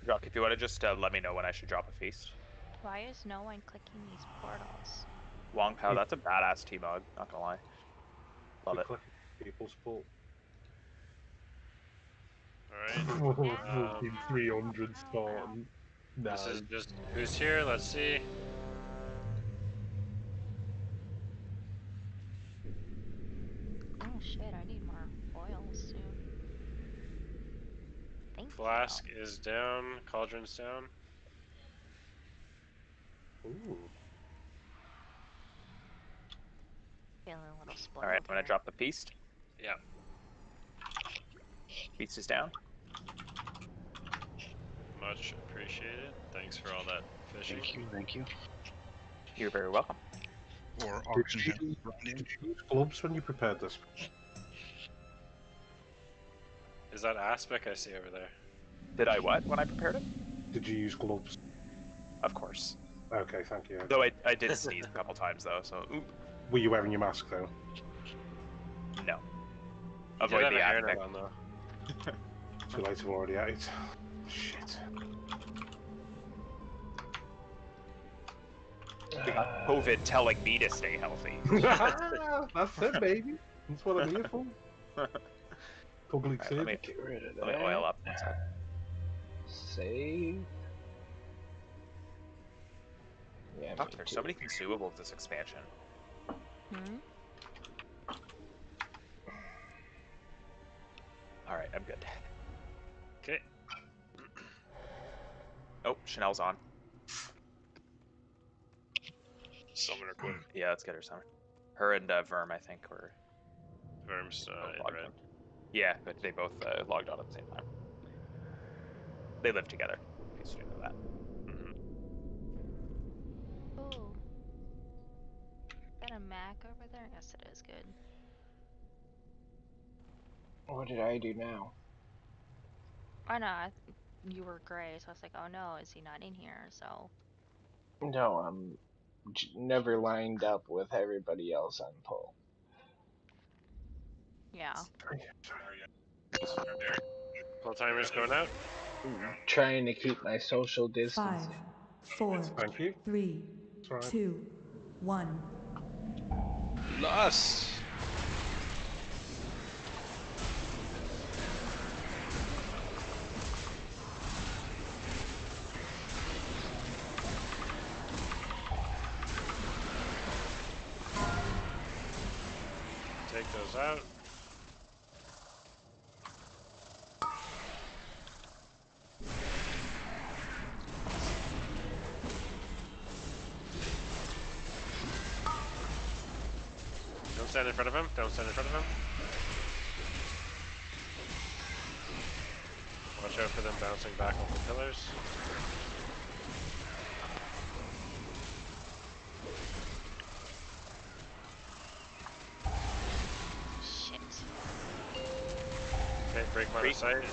Jock, if you want to just let me know when I should drop a feast. Why is no one clicking these portals? Wong Pao, that's a badass T-Mog, not gonna lie. Love it. People support. Alright. 300 starting. No. This is just who's here, let's see. Oh shit, I need more oil soon. Thank Flask you. is down, cauldron's down. Ooh. Feeling a little spoiled. Alright, I'm gonna drop the feast. Yeah. Feast is down. Much appreciated. Thanks for all that fishing. Thank you. You're very welcome. Or Did oxygen. you use gloves when you prepared this? Is that aspic I see over there? Did I what when I prepared it? Did you use gloves? Of course. Okay, thank you. Though I did sneeze a couple times though, so Were you wearing your mask though? no. You Avoid did the have a aspect. hairnet on though. Too late, I've already ate it. Shit. COVID telling me to stay healthy. That's it, baby. That's what I'm here for. Public Right, let me service. Get rid of let me that. oil up. One sec. Save. Yeah, Fuck, me there's too. so many consumables this expansion. Hmm? Alright, I'm good. Okay. Oh, Chanel's on. Summoner quick. Yeah, let's get her summoned. Her and Verm, I think, were Verm's both in logged red. in. Yeah, but they both logged on at the same time. They live together, in case you didn't know that. Ooh. Is that a Mac over there? Yes, it is. Good. What did I do now? I know. You were gray, so I was like, oh no, is he not in here? So. No, I'm never lined up with everybody else on pull. Yeah. Pull timer's going out. Trying to keep my social distance. 5, 4, Thank you. 3, That's right. 2, 1. Lost! Take those out. Don't stand in front of him. Don't stand in front of him. Watch out for them bouncing back off the pillars. Shit. Okay, break line of sight.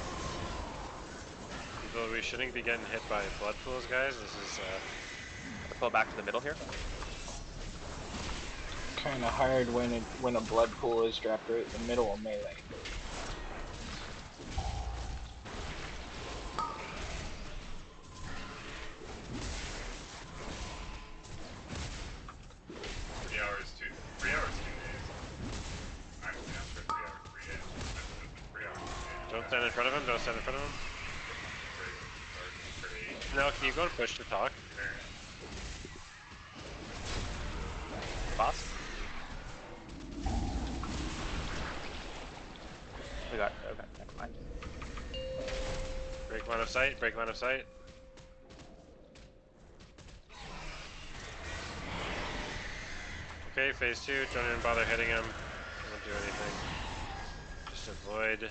People, we shouldn't be getting hit by blood pools, guys. This is Pull back to the middle here. Kind of hard when a blood pool is dropped right in the middle of melee. Don't stand in front of him. Don't stand in front of him. No, can you go and push to talk? Boss. We got. Okay, never mind. Break line of sight. Break line of sight. Okay, phase 2. Don't even bother hitting him. Won't do anything. Just avoid.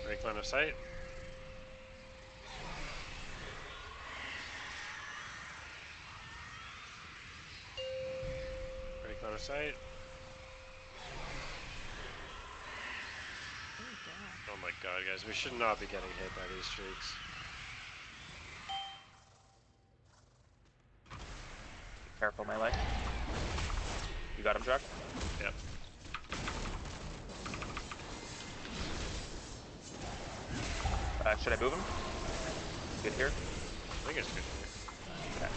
Break line of sight. Break line of sight. Oh, Oh my god, guys, we should not be getting hit by these streaks. Careful, melee. You got him, Jack? Yep. Should I move him? Good here? I think it's good here. Okay.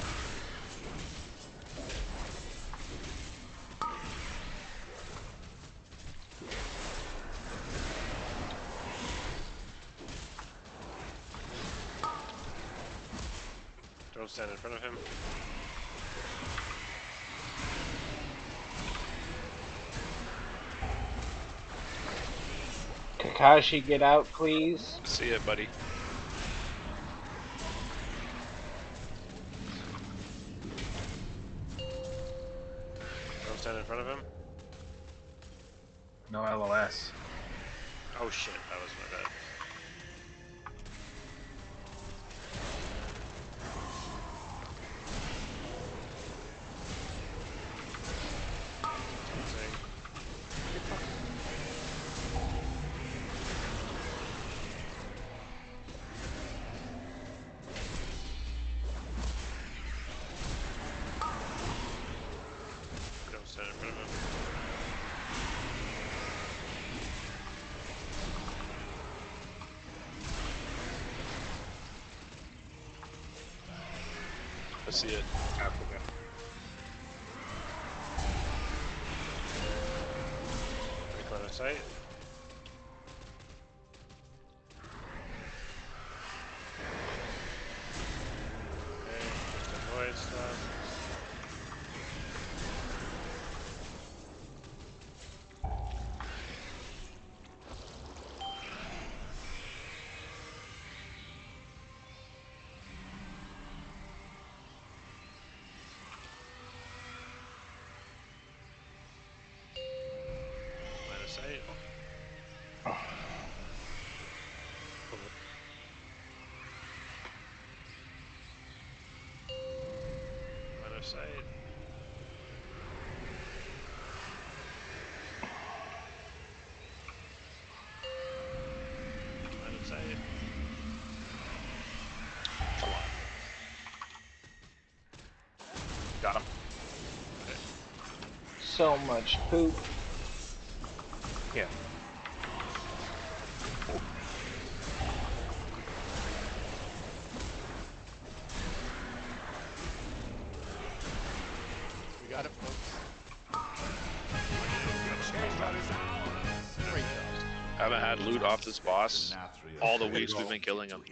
Don't stand in front of him. Kakashi, get out, please. See ya, buddy. Don't stand in front of him. No LOS. Oh shit, that was my bad. Don't stand in front of him. I see it. Africa. Break line of sight. Okay, just avoid stuff. Line of sight. Line of sight. Line of sight. Got him. So much poop. Yeah. We got it, folks. Haven't had loot off this boss all the weeks we've been killing him.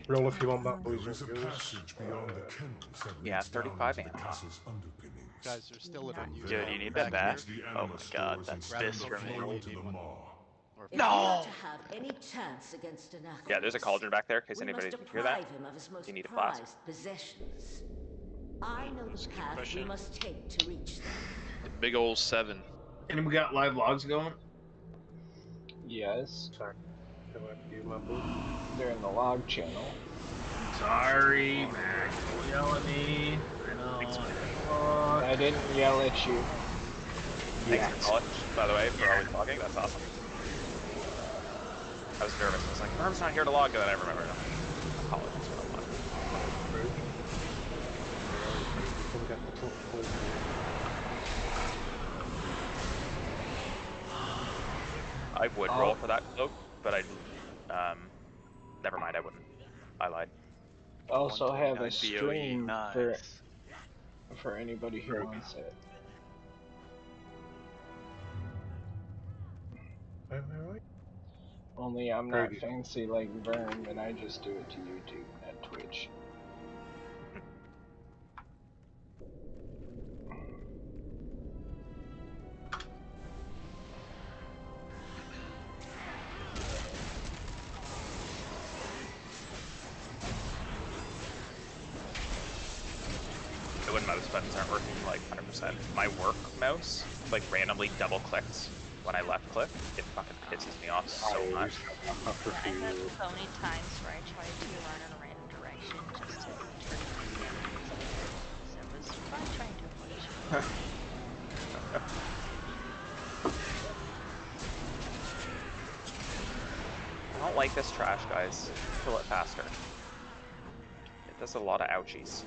Roll if you want that, boys There is a and girls. passage beyond the kennels that Yeah, leads down 35 into the ammo. castle's underpinnings. Guys, there's still a From you. there, Dude, you need that back? the Oh animal my god, stores that's and Rather this than for floor, me. flow you to need the one. maw. Or If No! we are to have any chance against Annapolis, Yeah, there's a cauldron back there, in case we anybody must can hear that. deprive him of his most You need a flask. prized possessions. I know Let's the keep path we pushing. must take to reach them. The big old 7. And we got live logs going. Yes, Sorry. Go back to you, my boy. they're in the log channel. Sorry, Mac. Don't yell at me. I know. I didn't yell at you. Thanks for college, by the way, for always logging. That's awesome. I was nervous. I was like, Norm's not here to log, and then I remembered. College is what I want. Come get the top boys. I would roll for that cloak, but I, never mind. I wouldn't. I lied. Also have a 129 stream BOE. Nice. for anybody who wants it. Alright. Only I'm Very not good. fancy like Vern, and I just do it to YouTube, not Twitch. It wouldn't matter if buttons aren't working like 100%. My work mouse, like, randomly double clicks when I left click. It fucking pisses me off so much. After a Yeah, I few had years. so many times where I tried to run in a random direction just to turn the enemies later. So it was fun trying to avoid you. this trash, guys. Kill it faster. It does a lot of ouchies.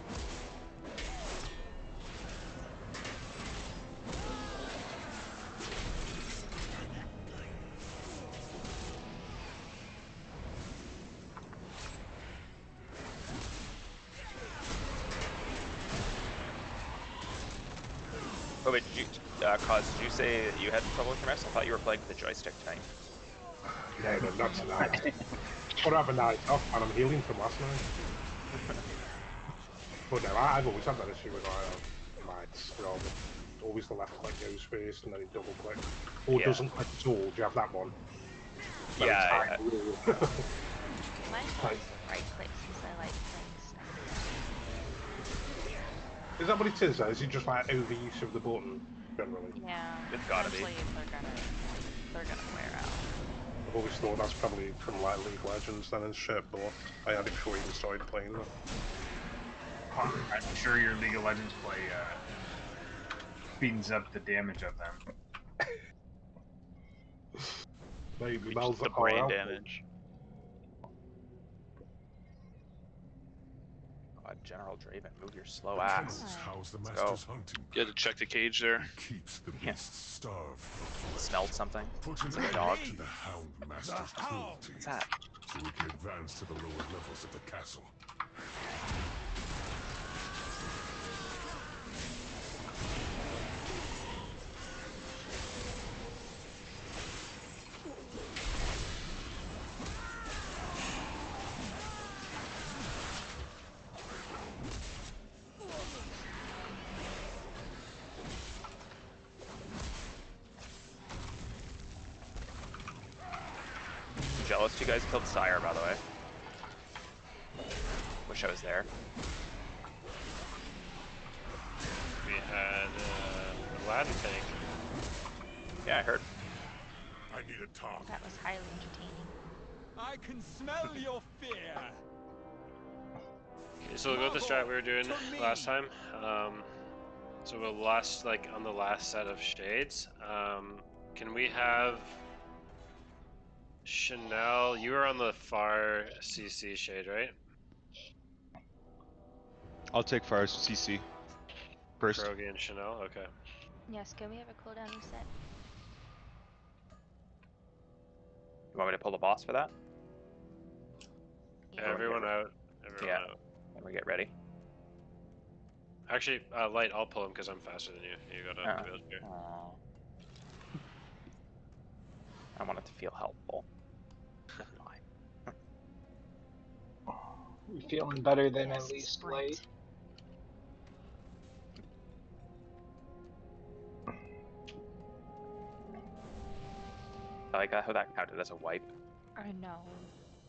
Oh, wait, did you, Cause, did you say that you had trouble with your mouse? I thought you were playing with the joystick tonight. No, not tonight. I'd have a night off, and I'm healing from last night. But no, I've always had that issue with mice. You know, always the left click goes first, and then it double clicks. Or doesn't click at all. Do you have that one? Yeah. Mine always right click since I like playing sniper. Is that what it is, though? Is it just like overuse of the button, generally? Yeah. It's gotta be. Eventually they're gonna wear out. I've always thought that's probably from like League of Legends then and shit, but I had it before I even started playing them. I'm sure your League of Legends play speeds up the damage of them. Maybe Just the brain damage. God, General Draven, move your slow ass. How's the Let's go. master's hunting? You had to check the cage there. He keeps the beasts starved. Smelled something. Put an It's like a end dog. to the Hound Master's cruelty. What's that? So we can advance to the lower levels of the castle. Jealous you guys killed Sire, by the way. Wish I was there. We had Aladdin tank. Yeah, I heard. I need a talk. That was highly entertaining. I can smell your fear. Okay, so we'll go with the strat we were doing last time. So we'll last like on the last set of shades. Can we have Chanel? You were on the far CC shade, right? I'll take fire CC first. Krogi and Chanel. Okay. Yes, can we have a cooldown reset? You want me to pull the boss for that? Yeah. Everyone out. Everyone out. When we get ready. Actually, Light, I'll pull him because I'm faster than you. You gotta build here. I want it to feel helpful. You feeling better than Yes, at least sprint. late? I like how that counted as a wipe. I know.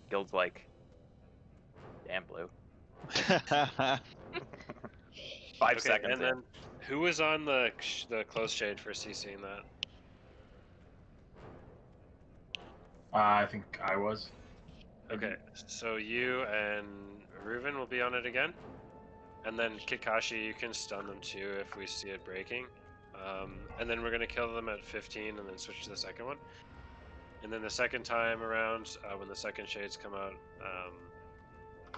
Guild's like, damn blue. 5 seconds. And then, who was on the close shade for CCing that? I think I was. Okay, so you and Reuven will be on it again, and then Kakashi, you can stun them too if we see it breaking, and then we're gonna kill them at 15, and then switch to the second one, and then the second time around, when the second shades come out,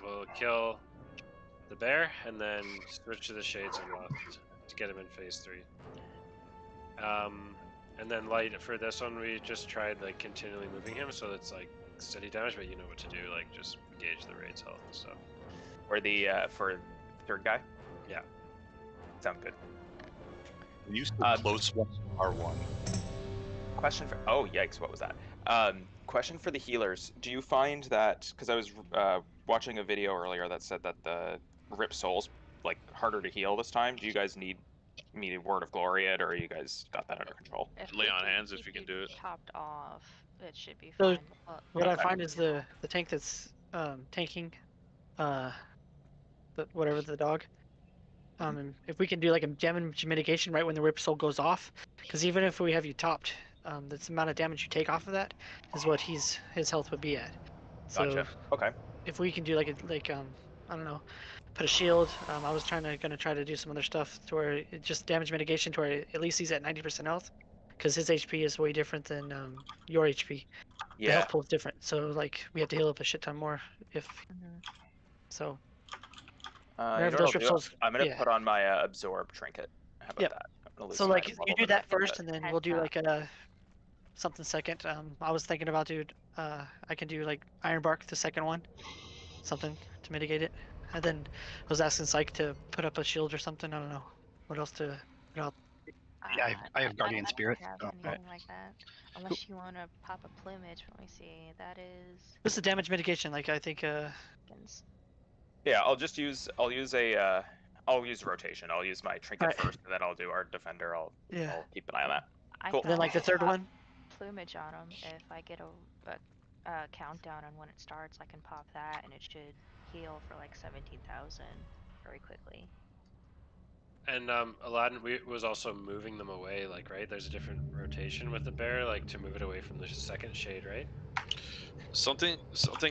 we'll kill the bear, and then switch to the shades and left to get him in phase 3. And then Light, for this one, we just tried like continually moving him, so it's like steady damage, but you know what to do, like just gauge the raid's health and stuff. Or the for third guy? Yeah. Sounds good. Use the close one R1. Question for yikes, what was that? Question for the healers. Do you find that, because I was watching a video earlier that said that the Rip Soul's like harder to heal this time. Do you guys need me to Word of Glory it, or you guys got that under control? Lay on hands if you can do it. Topped off, it should be So, fine. But what I find is the tank that's tanking whatever the dog. And if we can do like a damage mitigation right when the Rip Soul goes off, because even if we have you topped, the amount of damage you take off of that is what his health would be at. So Gotcha. Okay. if we can do like I don't know, put a shield. I was gonna try to do some other stuff to where it just damage mitigation to where at least he's at 90% health, because his HP is way different than your HP. The Yeah. health pool is different, so like we have to heal up a shit ton more if so. You Whenever know what those I'll rip do? souls, I'm gonna yeah. put on my absorb trinket. How about Yep. that? I'm gonna lose So some like item you level, do but that I think first, and then Heads we'll do up. like a something second. I was thinking about I can do like Iron Bark, the second one, something to mitigate it, and then I was asking Psych to put up a shield or something. I don't know what else to put out. Yeah, I have Guardian I Spirit. don't have So. anything like that. Unless you want to pop a plumage. Let me see. That is. This is damage mitigation. Like I think yeah, I'll use I'll use rotation. I'll use my trinket first, and then I'll do our defender. I'll keep an eye on that. Cool. Then like the third one. Plumage on him. If I get a countdown on when it starts, I can pop that, and it should heal for like 17,000 very quickly. And Aladdin was also moving them away, like, right? There's a different rotation with the bear, like to move it away from the second shade, right? Something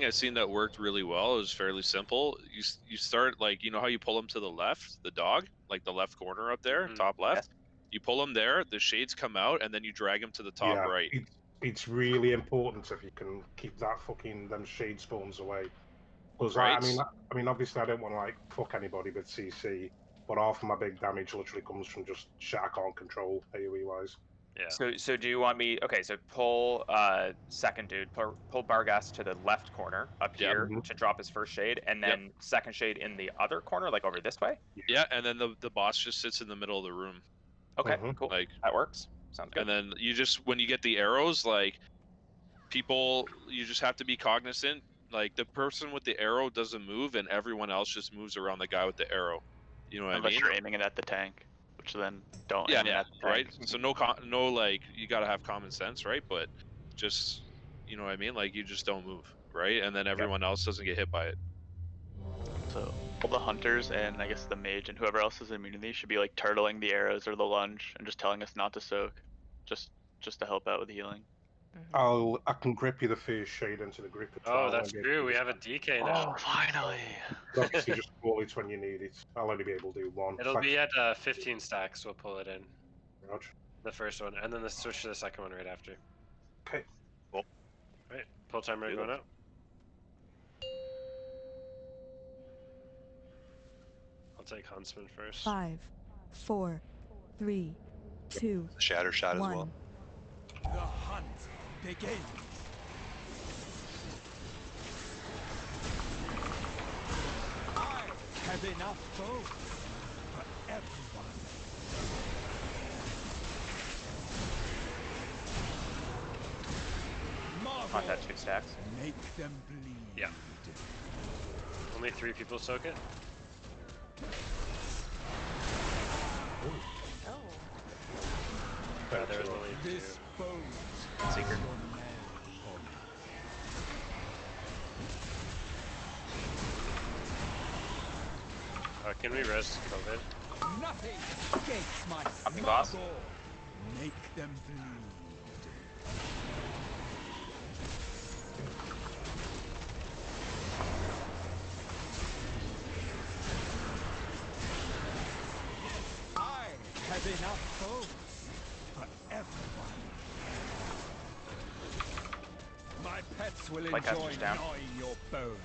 I've seen that worked really well is fairly simple. You start like, you know how you pull them to the left, the dog, like the left corner up there, top left. Yes. You pull them there, the shades come out, and then you drag them to the top right. It's really important if you can keep that them shade spawns away. Because Right. I mean, obviously I don't want to like fuck anybody with CC, but half of my big damage literally comes from just shit I can't control AoE wise. Yeah. So do you want me? Okay, so pull second dude, pull Barghast to the left corner up here to drop his first shade, and then second shade in the other corner, like over this way. Yeah, and then the boss just sits in the middle of the room. Okay, cool. Like that works. Sounds good. And then you just, when you get the arrows, like you just have to be cognizant. Like the person with the arrow doesn't move, and everyone else just moves around the guy with the arrow. You know what I mean? Unless you're aiming it at the tank, which then don't aim it at the right. tank. So no, like you gotta have common sense, right? But just, you know what I mean? Like you just don't move, right? And then everyone else doesn't get hit by it. So all the hunters and I guess the mage and whoever else is immunity should be like turtling the arrows or the lunge and just telling us not to soak, just to help out with healing. I can grip you the first shade into the grip as well. Oh, that's true. We have a DK now. Oh, finally. Obviously, just call it when you need it. I'll only be able to do one. It'll be at 15 stacks. We'll pull it in. Roger. The first one, and then the switch to the second one right after. Okay. Cool. Right. Pull timer going out. I'll take Huntsman first. 5, 4, 3, 2, Shatter shot 1. as well. The hunt begins. I have enough food for everyone. On that 2 stacks. Make them bleed. Yeah. Only 3 people soak it. Yeah, there was only 2. Seeker. Can we res COVID? Nothing escapes my Something, boss. Make them bleed. I have enough foes for everyone. My pets will Like enjoy down. gnawing your bones.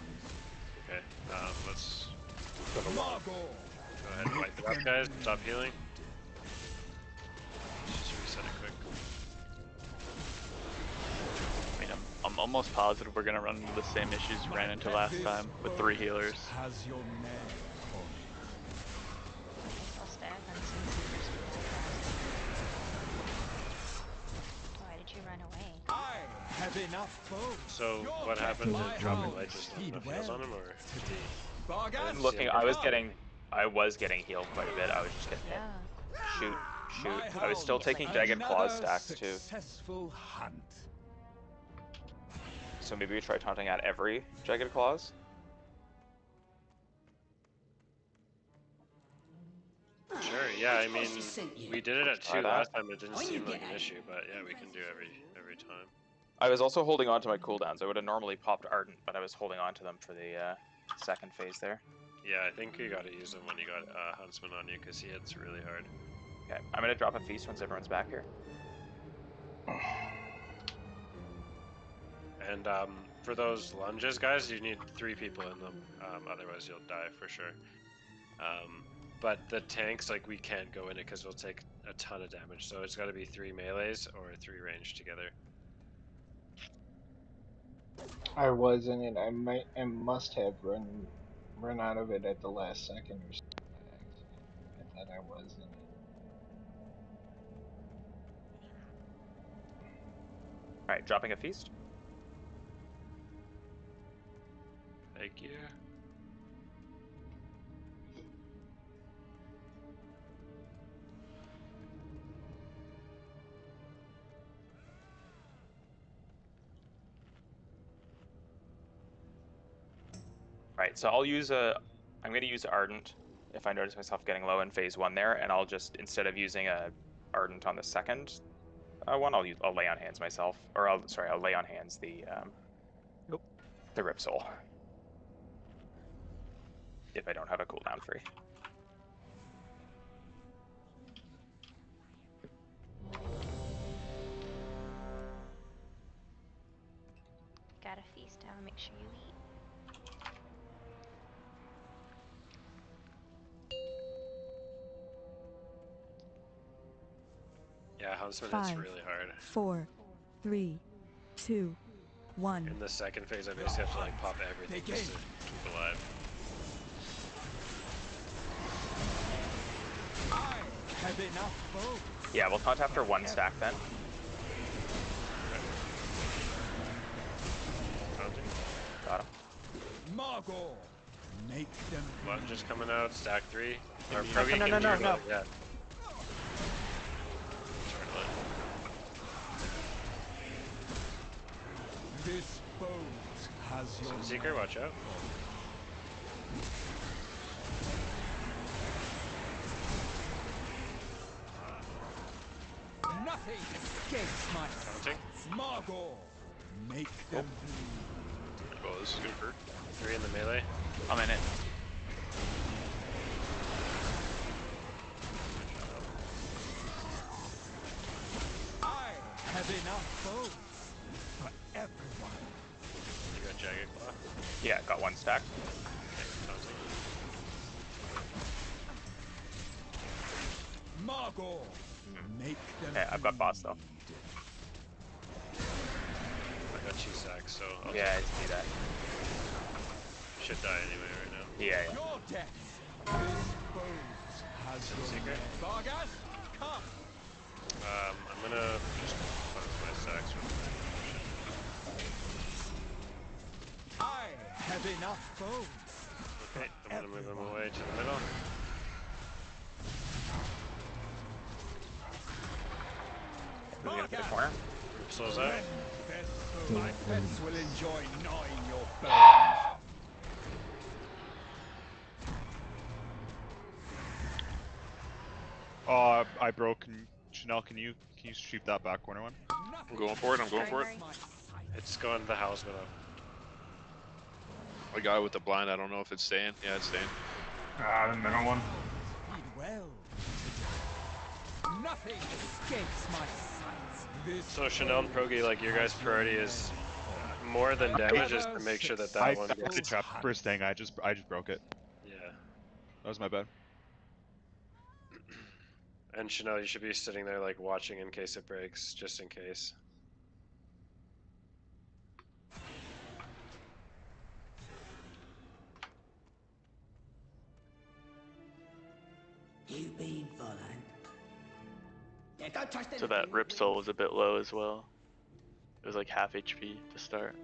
Okay, let's Margot. go ahead and wipe it up, guys. Stop healing. Just reset it quick. I mean, I'm almost positive we're gonna run into the same issues we ran into last time with 3 healers. Has your name on it. Why did you run away? I have enough foes. So what happens if dropping light just has enough heals on him, or did he? I'm looking. I was getting healed quite a bit. I was just getting hit. Shoot. I was still taking Jagged Claws stacks too. Successful hunt. So maybe we try taunting at every Jagged Claws. Sure, yeah, I mean, we did it at 2 last time, it didn't seem like an issue, but yeah, we can do every time. I was also holding on to my cooldowns. I would have normally popped Ardent, but I was holding on to them for the second phase there. Yeah, I think you gotta use them when you got Huntsman on you, because he hits really hard. Okay, I'm gonna drop a feast once everyone's back here. And for those lunges, guys, you need 3 people in them. Otherwise, you'll die for sure. But the tanks, like, we can't go in it because we'll take a ton of damage. So it's got to be 3 melees or 3 range together. I was in it. I must have run out of it at the last second or something by accident. I thought I was in it. All right, dropping a feast. Thank you. Right, so I'm going to use Ardent if I notice myself getting low in phase 1 there, and I'll just, instead of using a Ardent on the second one, I'll lay on hands myself, or I'll lay on hands the Rip Soul if I don't have a cooldown free. Gotta feast down, make sure you eat. Yeah, Huntsman, it's 5, really hard. 4, 3, 2, 1. In the second phase, I basically have to like pop everything just to keep alive. I have enough bow. Yeah, we'll taunt after 1 stack then. Got him. Margot, make them. Lunge is coming out, stack 3. Or No, Progi no, can no, no, turtle no. it, yeah. Turtle it. This boat has your Sunseeker, watch out. Nothing escapes my Counting. sights. Margot, make them bleed. Oh, this is gonna hurt. 3 in the melee. I'm in it. I have enough bows for everyone. You got Jagged Claw. Yeah, got 1 stack. Counting. Margot, make them Okay, I've got bots though. bleed. I got 2 sacks, so I'll Yeah, I see that. should die anyway right now. Yeah, yeah. Your death. This boat has your Secret. name. Vargas, come. I'm gonna just cleanse my sacks real quick. I have enough bows. Okay, I'm gonna move them away to the middle. Moving into the corner. Rip Soul's out. My pets will enjoy gnawing your bones. I broke. Chanel, can you shoot that back corner one? I'm going for it. I'm going for it. It's going to the house, but A guy with the blind. I don't know if it's staying. Yeah, it's staying. The middle one. Well, nothing escapes my sight. This so Chanel and Progi, like your guys' priority is more than damage is to make sure that that one I gets. trapped first thing. I just broke it. Yeah. That was my bad. And Chanel, you should be sitting there like watching in case it breaks, just in case. You've been followed. Yeah, don't trust So that Rip Soul was a bit low as well. It was like half HP to start.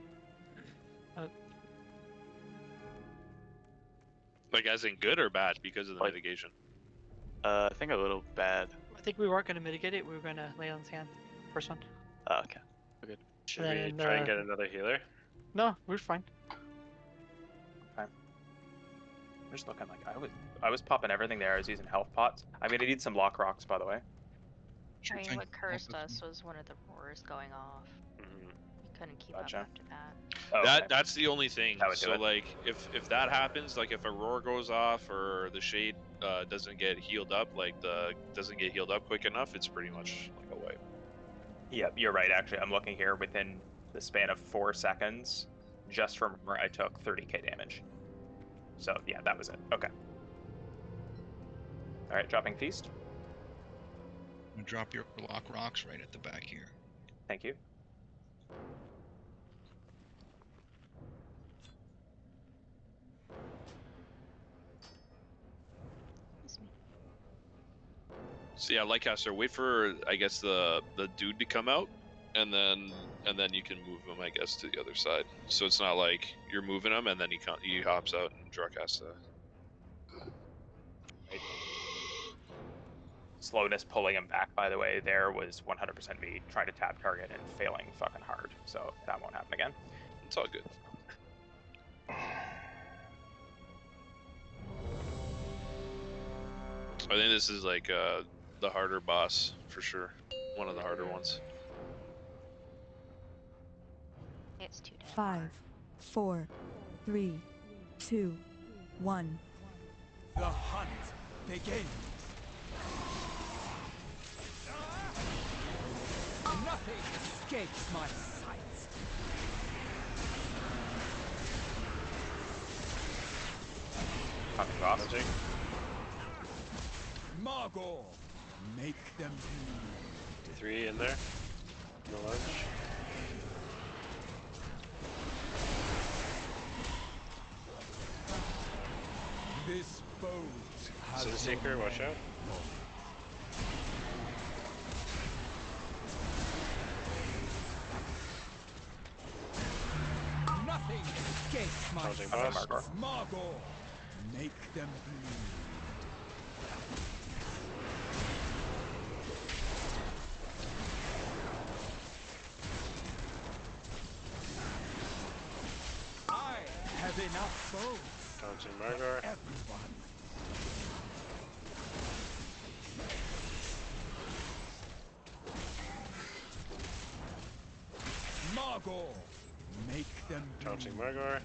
Like as in good or bad because of the Like- mitigation? I think a little bad. I think we weren't going to mitigate it. We were going to lay on his hand. First one. Oh, okay. We're good. Should we try and get another healer? No, we're fine. I'm just looking like I was popping everything there. I was using health pots. I'm gonna need some lock rocks, by the way. I mean, what cursed us was one of the roars going off. Mm-hmm. We couldn't keep Gotcha. up after that. Oh, okay. That's the only thing. That would do So it. like if that happens, like if a roar goes off or the shade doesn't get healed up, quick enough, it's pretty much like a wipe. Yep, you're right. Actually, I'm looking here within the span of 4 seconds. Just from where I took 30k damage. So yeah, that was it. Okay. All right, dropping feast. And drop your lock rocks right at the back here. Thank you. So yeah, Lightcaster, wait for I guess the dude to come out, and then you can move him I guess to the other side. So it's not like you're moving him and then he hops out and Druk has to. Right. Slowness pulling him back, by the way, there was 100% me trying to tap target and failing fucking hard. So that won't happen again. It's all good. I think this is like the harder boss for sure. One of the harder ones. It's too damn 5, hard. 4, 3, 2, 1. The hunt begins. Nothing escapes my sight. Fucking awesome. Margor, make them bleed. 3 in there. No lunge. This boat has Sin Seeker, watch out. Nothing escapes my Taunting sight. boss. Margor, make them bleed. I have enough boats Taunting for Margor. everyone. Margor, make them Taunting bleed. Margor.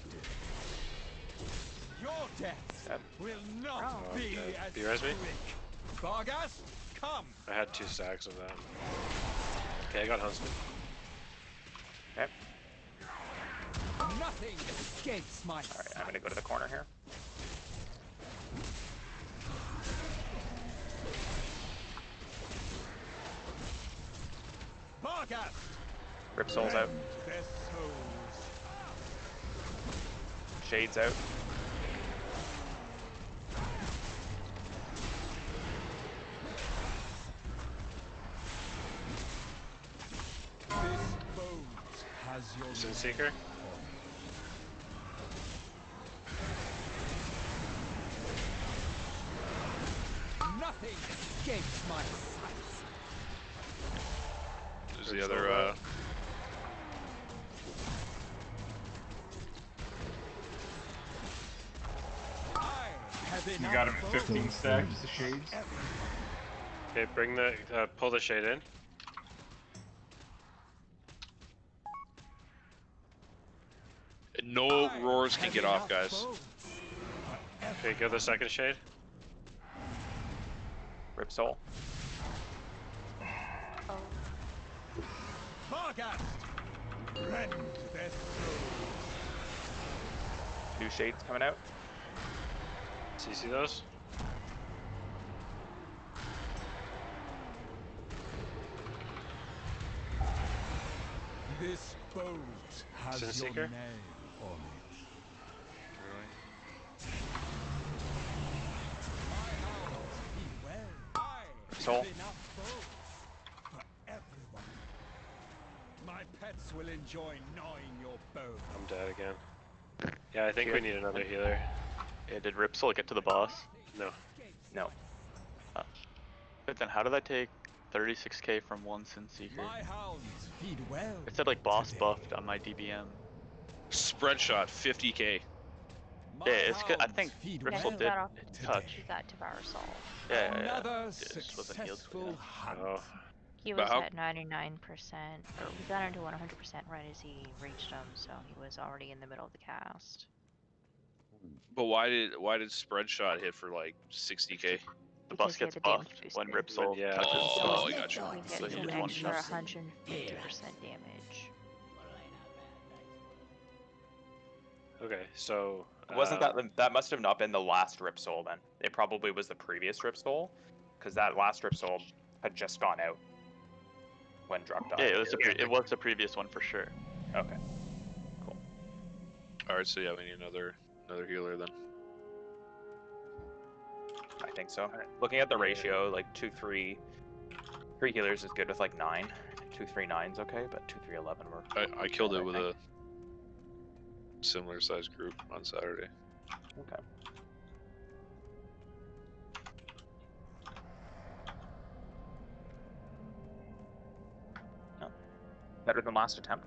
Your death will not Oh, be okay. as Do you res me? quick. Vargas, come. I had 2 stacks of that. Okay, I got Huntsman. Okay. Nothing escapes my All right, I'm gonna go to the corner here. Vargas. Rip Soul's out. Their souls. Shade's out. This boat has your Sin name Seeker. Nothing escapes my sight. There's the other I have You enough got him at boats 15 stacks, the shades. Okay, bring the pull the shade in. no roars can get off, guys. Okay, go the second shade. Rip Soul. Vargas. Rend their souls. New Shades coming out. CC those. This boat has Sin your Seeker? name on it. Be well. I Soul. have enough boats for everyone. My pets will enjoy gnawing your bones. I'm dead again. Yeah, I think we need another healer. Yeah, did Ripsol get to the boss? No. No. But then how did I take 36k from one Sin Seeker? My hounds feed well. It said like boss today. buffed on my DBM. Spread shot 50k. My Yeah, it's good. I hounds think feed Yeah, Ripsol well he did got off. touch. He got to Power Soul. Yeah, yeah, yeah. Another It just wasn't healed. successful hunt. Oh. He But was how- at 99%, or we got into 100% right as he reached him, so he was already in the middle of the cast. But why did spread shot hit for like 60k? The bus Because yeah, gets the buffed damage when boosted. Ripsoul Yeah. touches the Oh, bus. I got you. We get So he an gets one extra shot. 150% damage. Okay, so Wasn't that must have not been the last Rip Soul then? It probably was the previous Rip Soul, because that last Rip Soul had just gone out when Druck died. Yeah, it was the previous one for sure. Okay. Cool. All right, so yeah, we need another healer then. I think so. Looking at the ratio, like 2-3, 3 healers is good with like 9. 2-3 9's okay, but 2-3 11 we're I killed good, it with think. a similar sized group on Saturday. Okay. No. Better than last attempt.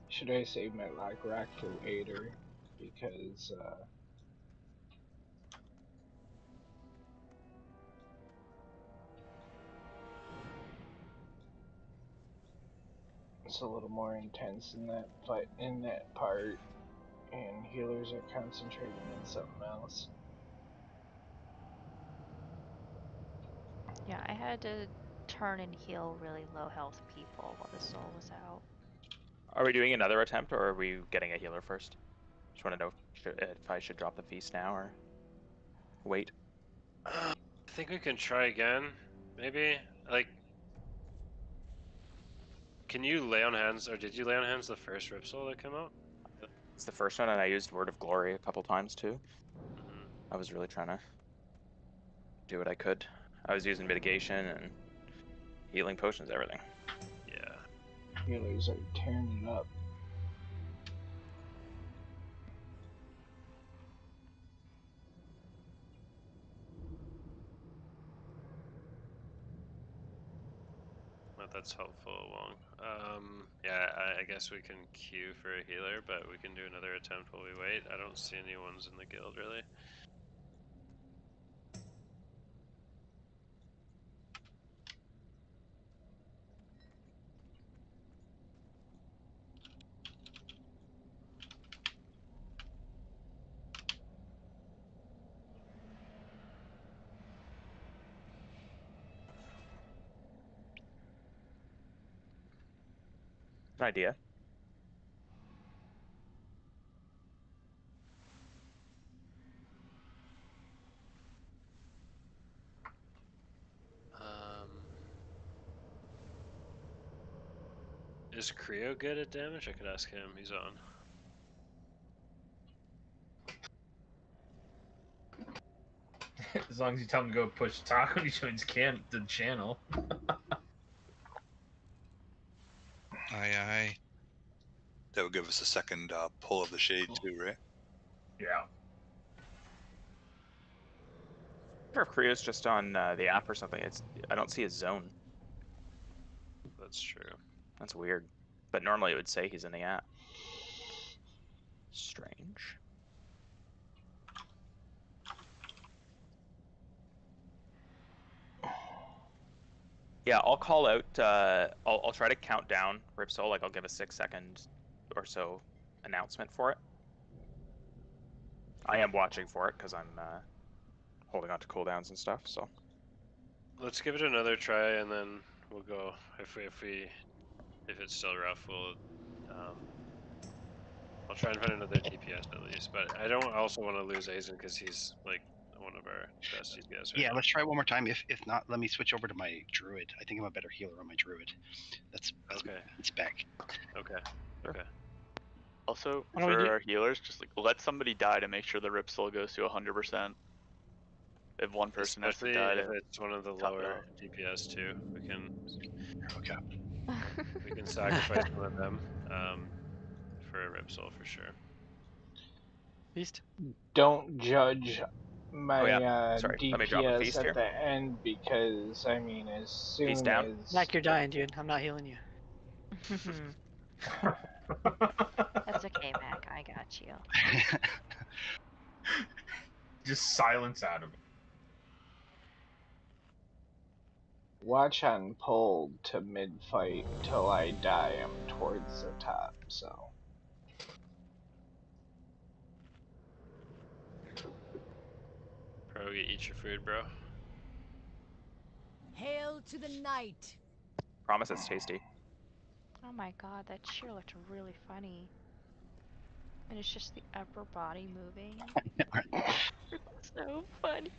Should I save my lock rock for later? Because it's a little more intense in that part, and healers are concentrating on something else. Yeah, I had to turn and heal really low health people while the soul was out. Are we doing another attempt, or are we getting a healer first? Just want to know if I should drop the feast now or wait. I think we can try again. Maybe like, can you lay on hands, or did you lay on hands the first Rip Soul that came out? It's the first one, and I used Word of Glory a couple times too. I was really trying to do what I could. I was using mitigation and healing potions, everything. Yeah. Healers are tearing it up. That's helpful along. Yeah, I guess we can queue for a healer, but we can do another attempt while we wait. I don't see any ones in the guild really. An idea. Is Creo good at damage? I could ask him. He's on. As long as you tell him to go push talk when he joins the channel. Aye. That would give us a second pull of the shade too, right? Yeah. I wonder if Creo's just on the app or something. I don't see his zone. That's true. That's weird. But normally it would say he's in the app. Strange. Yeah, I'll call out. I'll try to count down Ripsoul. Like I'll give a 6-second or so announcement for it. I am watching for it because I'm holding on to cooldowns and stuff. So Let's give it another try, and then we'll go. If it's still rough, we'll. I'll try and find another DPS at least, but I don't also want to lose Aizen because he's like one of our best DPS right Yeah, now. let's try it one more time. If not, let me switch over to my druid. I think I'm a better healer on my druid. That's okay. It's back. Okay. Okay. Also, What do we for do? our healers, just like let somebody die to make sure the Rip Soul goes to 100%. If one person has to Especially die if to it's one of the top it lower off. DPS too, we can. Okay. We can sacrifice one of them for a Rip Soul for sure. Feast. Don't judge my oh yeah, sorry. Let me drop a DPS feast at here. the end because I mean, as Feast soon down. as Mac, you're dying, dude. I'm not healing you. That's okay, Mac. I got you. just silence out of it. Watch on pulled to mid-fight till I die. I'm towards the top, so. Pro, you eat your food, bro. Hail to the night. Promise it's tasty. Oh my god, that cheer looked really funny. And it's just the upper body moving. It's so funny.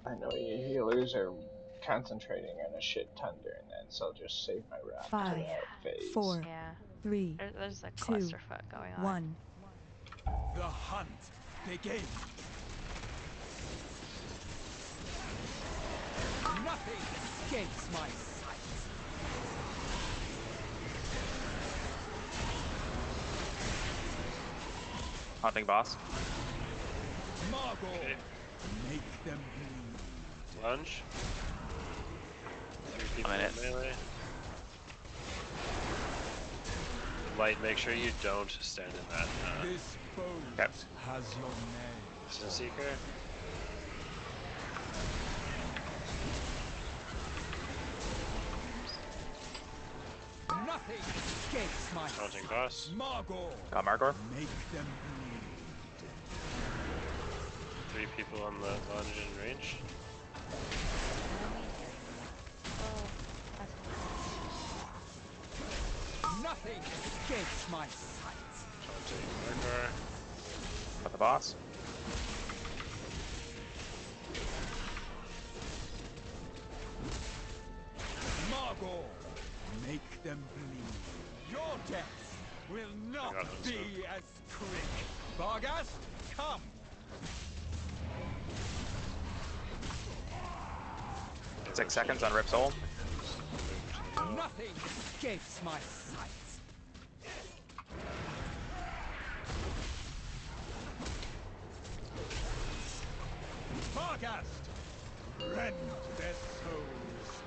I know you healers are concentrating on a shit ton during that, so I'll just save my rock to 5, that phase. 4, Yeah. 3, There's a 2, clusterfuck going on. 1. The hunt begins. Nothing escapes my sight. Haunting boss. Margot, Okay. make them bleed. Lunge. 3 people in melee. Light, make sure you don't stand in that. This boat has your name. Sin Seeker. Nothing escapes my Haunting boss. Margot, Got Margor. make them bleed. 3 people on the lunge in range. Nothing escapes my sight. Haunting Margor. Got the boss. Margot, make them bleed. Your death will not be as quick. Vargas, come. 6 seconds on Rip Soul. Nothing escapes my sight. Vargas, rend their souls.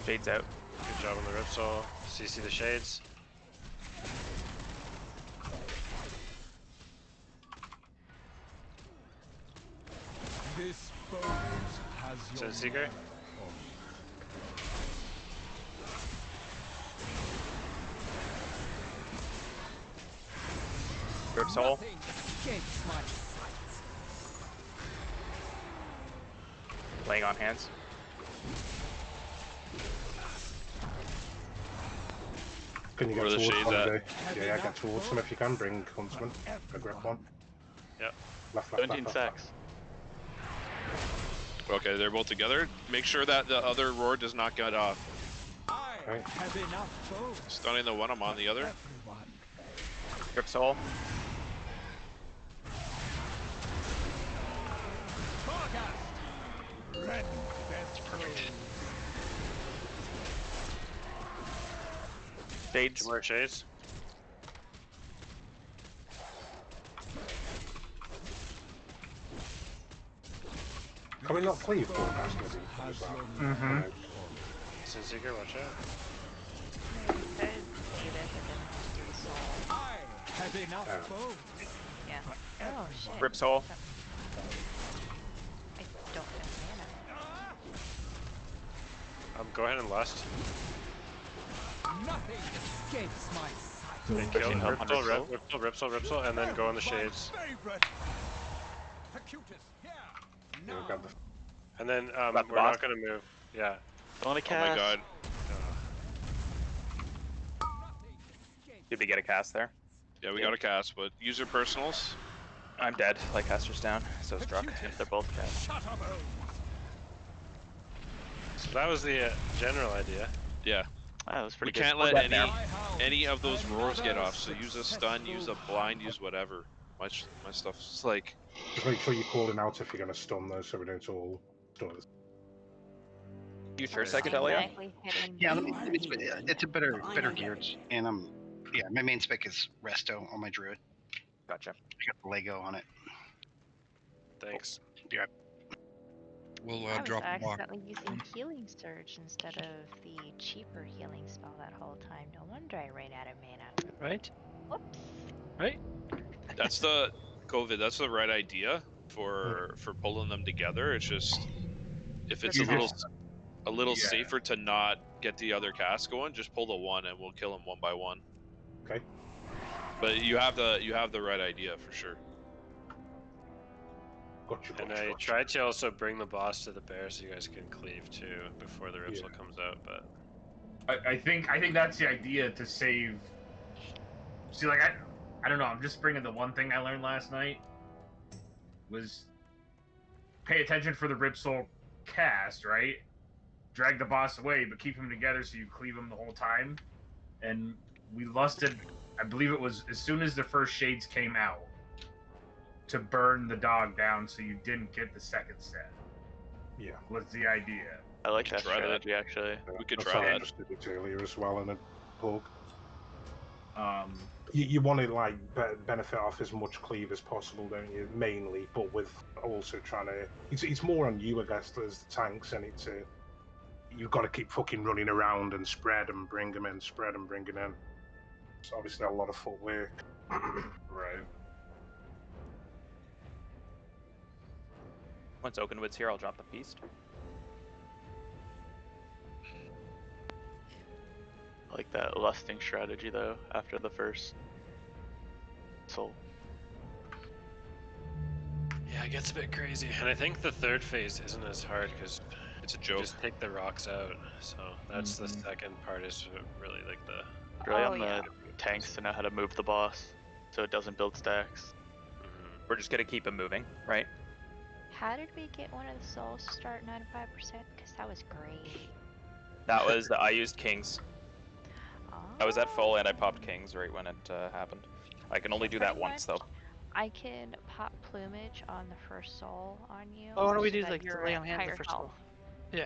Shade's out. Good job on the Rip Soul. CC the Shades. This boat has your Sin Seeker. name. Rip Soul. Nothing escapes my sight. Laying on hands. Can you Where get are the towards shades one, at? Jay? Yeah, get towards them if you can. Bring Huntsman. A grip one. Yep. Left, 17 secs. Okay, they're both together. Make sure that the other roar does not get off. I have enough boats. Stunning the one, I'm on the other. Everyone. Rip Soul. Vargas, rend their souls. Shades. 2 more Shades. Can we not cleave forecast as he does that? Mm-hmm. Sin Seeker, watch out. You could do this and then just do the soul. I have enough boats. Yeah. Oh shit. Rip Soul. I don't have mana. Go ahead and lust. Nothing escapes my sight. They kill Rip Soul, and then go on the Shades. Favorite. Acutus, here. Yeah, we got the And then Got the we're boss. not gonna move. Yeah. Don't want to Oh my cast. god. Did we get a cast there? Yeah, we got a cast, but use your personals. I'm dead. Lycaster's down. So is Druck. They're both cast. Shut up, Holmes. So that was the general idea. Yeah. That was We pretty good. can't let getting any of those roars get off. So use a stun, use a blind, use whatever. My stuff's like. Just make sure you're calling out if you're going to stun those, so we don't all stun us. You sure, Yeah. Psychedelia? Automatically hitting Yeah, the it's a better geared, and yeah, my main spec is Resto on my Druid. Gotcha. I got the Lego on it. Thanks. Yeah. We'll I was drop a block. accidentally using Healing Surge instead of the cheaper healing spell that whole time. No wonder I ran out of mana. Right? Whoops. Right? That's the COVID, that's the right idea for pulling them together. It's just if it's Ripsaw. a little Yeah. safer to not get the other cast going, just pull the one and we'll kill them one by one. Okay. But you have the right idea for sure. Gotcha. And I tried to also bring the boss to the bear so you guys can cleave too before the Ripsol comes out, but I think that's the idea to save. See, like I don't know. I'm just bringing the one thing I learned last night was pay attention for the Ripsol cast, right? Drag the boss away, but keep him together so you cleave him the whole time. And we lusted, I believe it was as soon as the first shades came out, to burn the dog down so you didn't get the second set. Yeah. Was the idea. I like that strategy actually. We could That's try how I that. just did it earlier as well in a pug. Um, You want to like benefit off as much cleave as possible, don't you? Mainly, but with also trying to. It's more on you, I guess, as the tanks, and it's you've got to keep fucking running around and spread and bring them in, spread and bring them in. It's obviously a lot of footwork. Right. Once Oakenwood's here, I'll drop the feast. I like that lusting strategy though. After the first soul. yeah, it gets a bit crazy. And I think the third phase isn't as hard because it's a you joke. just take the rocks out. So that's the second part is really like the. Really on the tanks to know how to move the boss, so it doesn't build stacks. We're just gonna keep him moving, right? How did we get one of the souls to start 95%? Because that was great. That was I used kings. I was at full and I popped kings right when it happened. I can only do that Pretty once though. I can pop plumage on the first soul on you. Oh, why don't we so do that like the you're lay at on hands the higher first health. one? Yeah.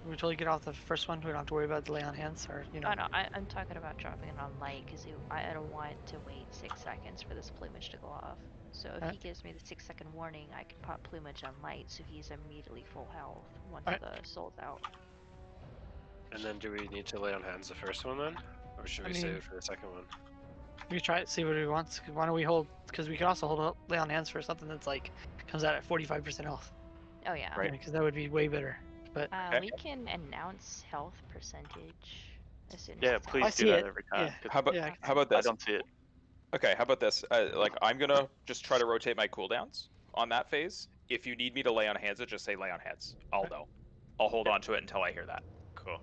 We totally get off the first one. We don't have to worry about the lay on hands, or you know. Oh no, I'm talking about dropping it on light because I don't want to wait 6 seconds for this plumage to go off. So if he gives me the 6-second warning, I can pop plumage on light, so he's immediately full health once the soul's out. And then do we need to lay on hands the first one then, or should we save it for the second one? We try it, see what he wants. Why don't we hold? Because we can also hold lay on hands for something that's like comes out at 45% health. Oh yeah. Right. Because that would be way better. But we can announce health percentage as soon as Yeah, it's out. please do that every time. How about this? I don't see it. Okay, how about this? Like I'm gonna just try to rotate my cooldowns on that phase. If you need me to lay on hands, just say lay on hands. I'll know. I'll hold on to it until I hear that. Cool.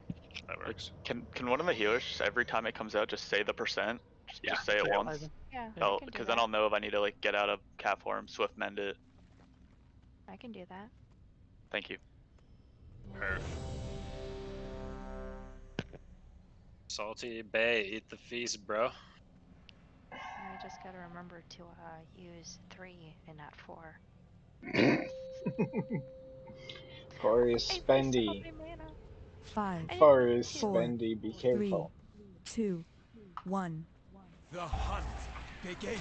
That works. Can one of the healers just every time it comes out just say the percent? Just say it once. Yeah. Oh, because then I'll know if I need to like get out of cat form, swift mend it. I can do that. Thank you. Perfect. Salty Bay, eat the feast, bro. I just gotta remember to use 3 and not 4. Corey is spendy. 5, Corey is 4, spendy. Be careful. 3, 2, 1. The hunt begins.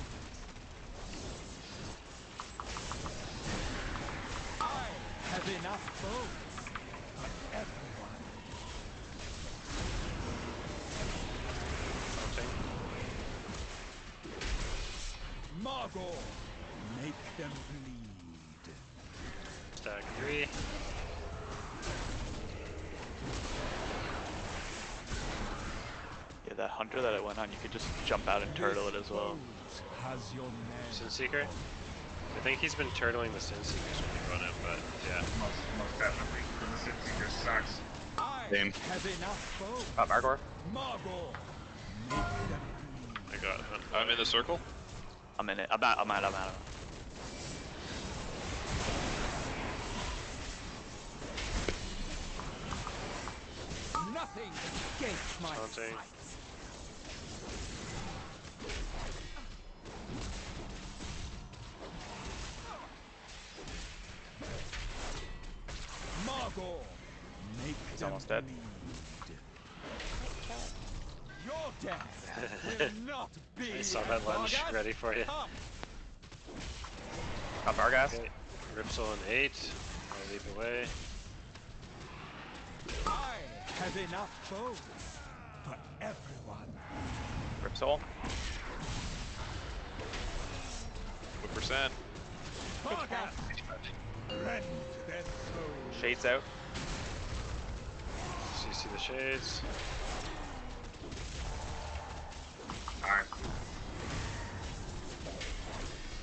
I have enough bones for everyone. Margot, make them bleed. Stack 3. Yeah, that hunter that I went on, you could just jump out and turtle it as well. Has your name. Sin Seeker? I think he's been turtling the Sin Seekers when you run it, but yeah. Most definitely. Because the Sin Seeker sucks. Same. Have enough bones. Margor? Margot, make them bleed. I got him. I'm in the circle. I'm in it. I'm out. Nothing escapes my Taunting. sight. Margot, make He's them almost dead. bleed. Your death will not be I saw that lunge Vargas. ready for you. Vargas? Okay. Ripsol in 8. I'll leap away. I have enough bones for everyone. Ripsol? 65%. Rend their souls. Shades out. CC the shades. Alright.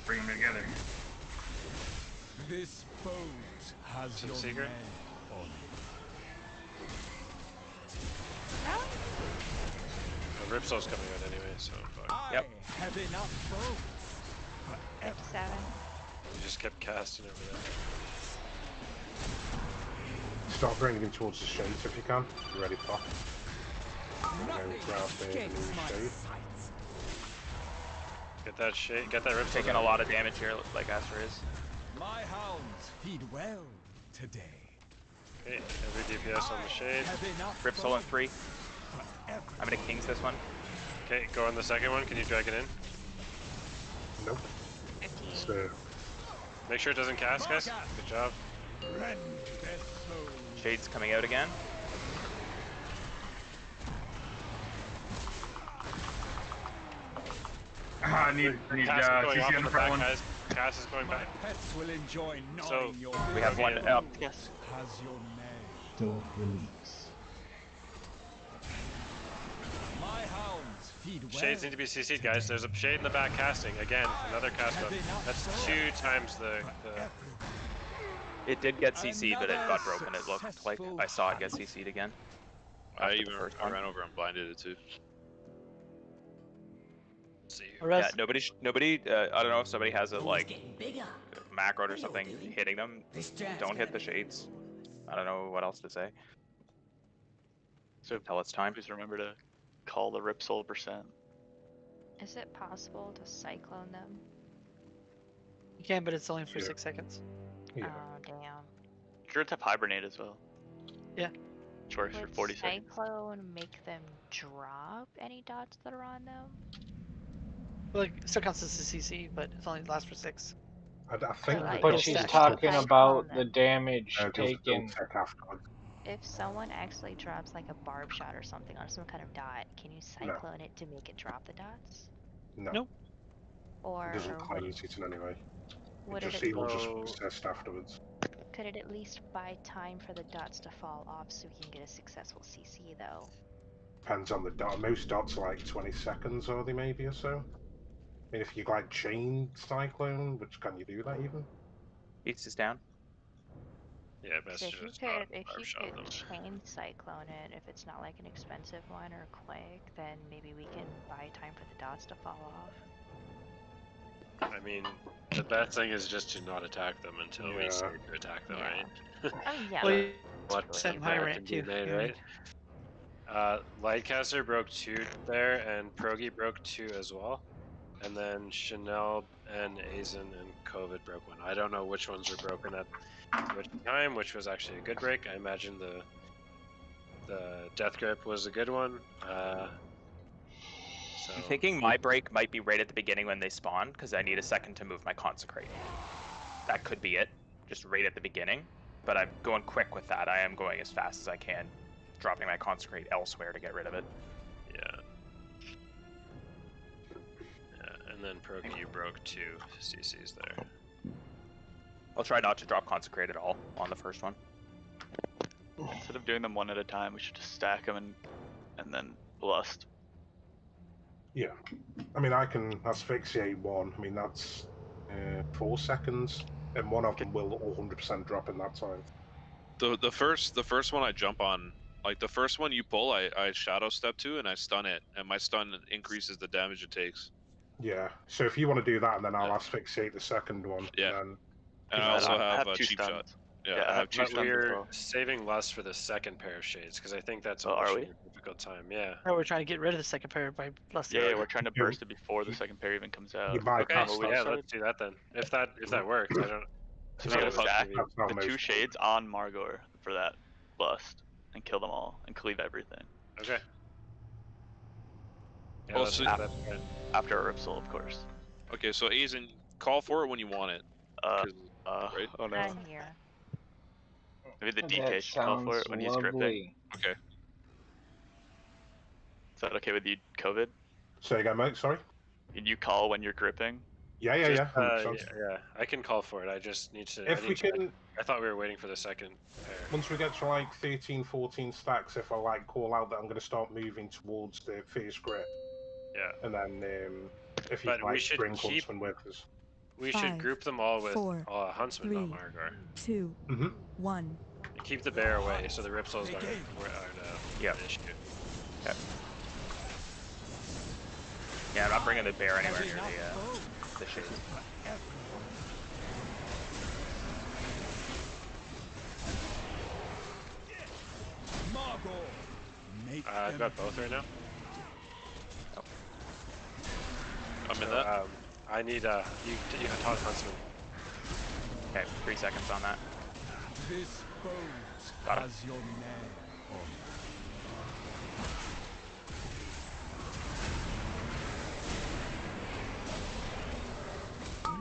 Bring them together. This boat has Some your secret? name on The Ripsoul's coming out anyway, so fuck. it. I have enough boats for 57. You just kept casting over there. Start bringing him towards the shades if you can. You ready, pop? Nothing grab the escapes new my shade. sights. Get that shade. Get that Ripsoul. Taking a lot of damage here, like Aster is. My hounds feed well today. Okay, every DPS on the shade. Have enough Ripsoul in boats 3. for I'm gonna Kings this one. Okay, go on the second one. Can you drag it in? Nope. 58. So, Make sure it doesn't cast, guys. Good job. rend their souls. Shades coming out again. I need Cast is going CC off on in the the front back, one. guys. Cast is going My back. pets will enjoy gnawing So, your We have one Brilliant. up. Yes. has your name. Don't release. My hounds feed well. Shades need to be CC'd, guys. There's a shade in the back casting. Again, another cast up. That's 2 times the It did get CC, but it got broken. It looked like I saw it get CC'd again. I After the first one. ran over and blinded it too. see. Yeah, nobody. I don't know if somebody has it Who's like getting bigger? macroed or Hello, something Dilly. hitting them. This jab's Don't hit got the me. shades. I don't know what else to say. So Till it's time. please remember to call the Ripsoul percent. Is it possible to cyclone them? You can, but it's only for Yeah. 6 seconds. yeah. Oh, damn. Sure to hibernate as well. Yeah. Which works for Would 40 seconds. cyclone make them drop any dots that are on them? Well, it still counts as a CC, but it only lasts for 6. I think But, like, But the she's stack. talking Cyclone about the them. damage they'll taken. take afterwards. If someone actually drops like a barb shot or something on some kind of dot, can you cyclone it to make it drop the dots? No. Nope. Or It doesn't would, cleanse it in any way. would It it just at it'll just So- persist afterwards. could it at least buy time for the dots to fall off so we can get a successful CC though? Depends on the dot. Most dots are like 20 seconds, are they maybe or so? I mean, if you like chain cyclone, which can you do that even? Beats is down. Yeah, So best if to you just not could, if barb you shot could them. chain cyclone it, if it's not like an expensive one or quick, then maybe we can buy time for the dots to fall off. I mean, the best thing is just to not attack them until we Yeah. say to attack them, Yeah. right? I mean, yeah. Well, but you What set that high can rant be too. made, Yeah. right? Lightcaster broke 2 there, and Progi broke 2 as well. And then Chanel and Azen and COVID broke 1. I don't know which ones were broken at which time, which was actually a good break. I imagine the Death Grip was a good one. So I'm thinking my break might be right at the beginning when they spawn, because I need a second to move my Consecrate. That could be it, just right at the beginning. But I'm going quick with that. I am going as fast as I can, dropping my Consecrate elsewhere to get rid of it. yeah. Yeah, and then Progi, you broke 2 CCs there. I'll try not to drop Consecrate at all on the first one. Instead of doing them one at a time, we should just stack them and then lust. Yeah. I mean, I can asphyxiate one. I mean, that's 4 seconds, and one of them will 100% drop in that time. The first one I jump on, like the first one you pull, I shadow step to and I stun it, and my stun increases the damage it takes. Yeah. So if you want to do that, and then I'll asphyxiate the second one. Yeah. And And I I also have have a 2 cheap stuns. shot. Yeah, Yeah, I have 2 But stuns as we're well. saving lust for the second pair of shades, because I think that's a Oh, much are we? more difficult time. Yeah. Or we're trying to get rid of the second pair by lusting. Yeah, we're trying to You- burst it before the second pair even comes out. you bypass Okay. That's Well, that. yeah, let's do that then. If that works, I don't. So I we don't gotta know what stack TV That's how the 2 most- shades on Margor for that lust and kill them all and cleave everything. Okay. Yeah, Well, let's so- do that. Right. After a Ripsoul, of course. Okay, so Azen, call for it when you want it. 'cause- right? Oh no. I'm here. Maybe the That DK should call for sounds it when he's gripping. lovely. Okay. Is that okay with you, COVID? Say again, mate. Sorry. Can you call when you're gripping? Yeah, 100%. Yeah, I can call for it. I just need to. If we can, I thought we were waiting for the second pair. once we get to like 13, 14 stacks, if I like call out that I'm going to start moving towards the first grit. Yeah. And then if you But can, we like, should bring keep. Huntsman with us. We should group them all with 4, Huntsman, 3, not Margar. 2, 1. Keep the bear away so the Ripsols aren't an issue. Yep. Yeah, I'm not bringing the bear anywhere near the shades. I've got both right now. Oh. I'm in that. I need you can toss Huntsman. Okay, 3 seconds on that. This boat Got him. has your name on it.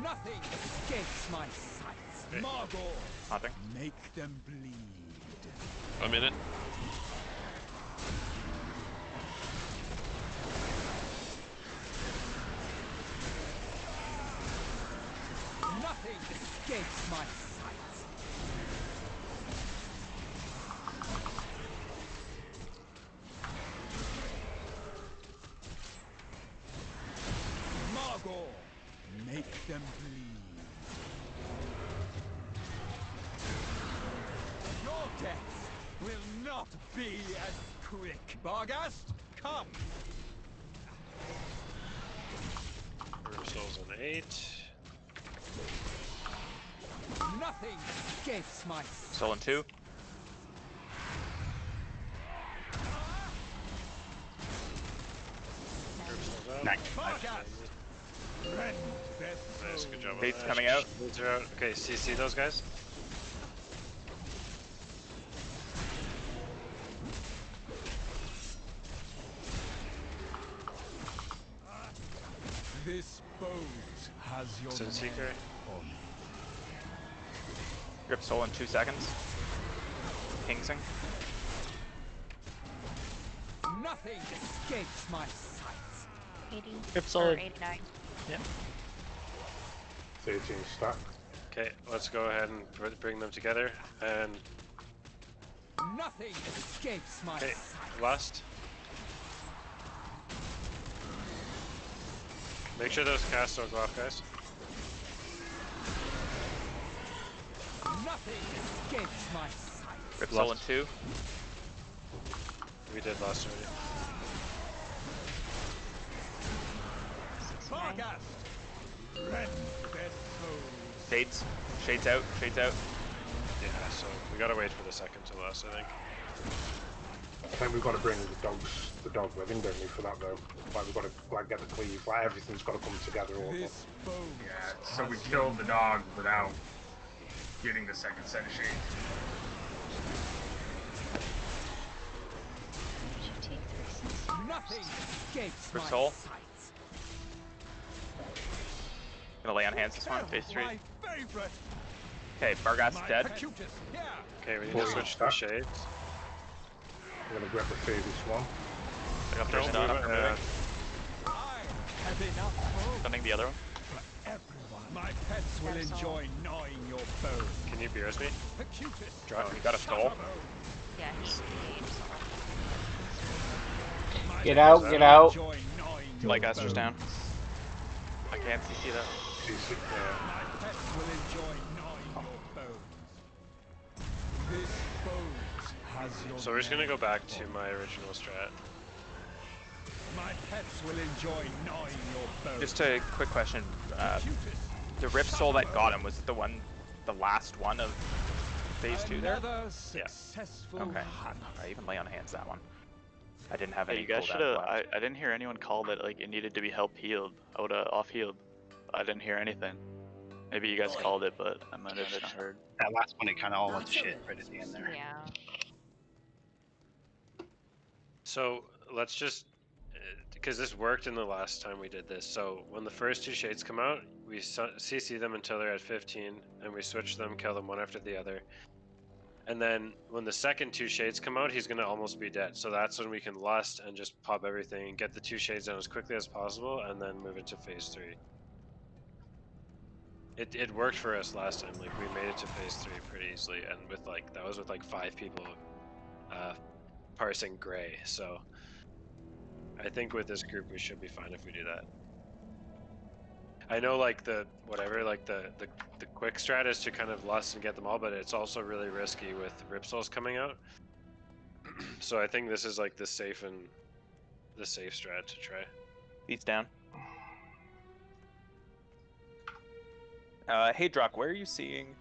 Nothing escapes my sight. Margot, Haunting. make them bleed. I'm in it. Nothing escapes my sight. Margot, make them bleed. Your death will not be as quick. Barghast, come! Ripsols on 8. Nothing escapes my Soul in 2. Nice. Nice, good job. Bait's coming out. Baits are out. Okay, CC those guys. This boat has your Sin Seeker. on it. Grip soul in 2 seconds. Kingsing. Nothing escapes my sight. 80 Grip or solid. 89. Yeah. 13 stack. Okay, let's go ahead and bring them together. And Nothing escapes my okay, sight. last. Make sure those casts don't go off, guys. Nothing escapes my sight. Grip soul in 2. We did last already. Barghast, rend their souls. Shades. Shades out. Shades out. Yeah, so we gotta wait for the second to last, I think. I think we've got to bring the dog with him, don't we, for that though? Like we've got to like get the cleave. Like everything's got to come together. All This boat Yeah, so we killed the dog without getting the second set of shades. Nothing escapes Grip my soul. sight. Gonna lay on hands this one. Phase 3. My favorite. Okay, Barghast's dead. Acutus, yeah. Okay, we need to switch to shades. I'm gonna grab the furthest one. Pick up No, their stun. move it, I have enough hope Stunning the other one. for everyone. My pets will enjoy gnawing your bones. Can you beers me? Acutus, Oh, he got a stole. Yeah, he's 8. Get out, get out. enjoy gnawing your Lycaster's bones. down. I can't CC that. My pets will enjoy gnawing your bones. This boat has your So we're just gonna name go back to on my original strat. it. My pets will enjoy gnawing your bones. Just a quick question. Acutus, The Rip Soul that got him, was it the last one of phase 2 there? another successful Okay. hunt. I even lay on hands that one. I didn't have Hey, any you guys cooldowns should have. left. I didn't hear anyone call that like it needed to be help healed. I would have off healed. I didn't hear anything. Maybe you guys called it, but I might have just not heard. That last one, it kind of all went to shit right at the end there. Yeah. So let's just, because this worked in the last time we did this. So when the first 2 shades come out, we CC them until they're at 15, and we switch them, kill them one after the other. And then when the second 2 shades come out, he's gonna almost be dead. So that's when we can lust and just pop everything, get the 2 shades down as quickly as possible, and then move into phase 3. It worked for us last time. Like we made it to phase 3 pretty easily, and with like that was with like 5 people parsing gray. So I think with this group we should be fine if we do that. I know like the quick strat is to kind of lust and get them all, but it's also really risky with Ripsols coming out. So I think this is like the safe strat to try. Beats down. Hey Drock, where are you seeing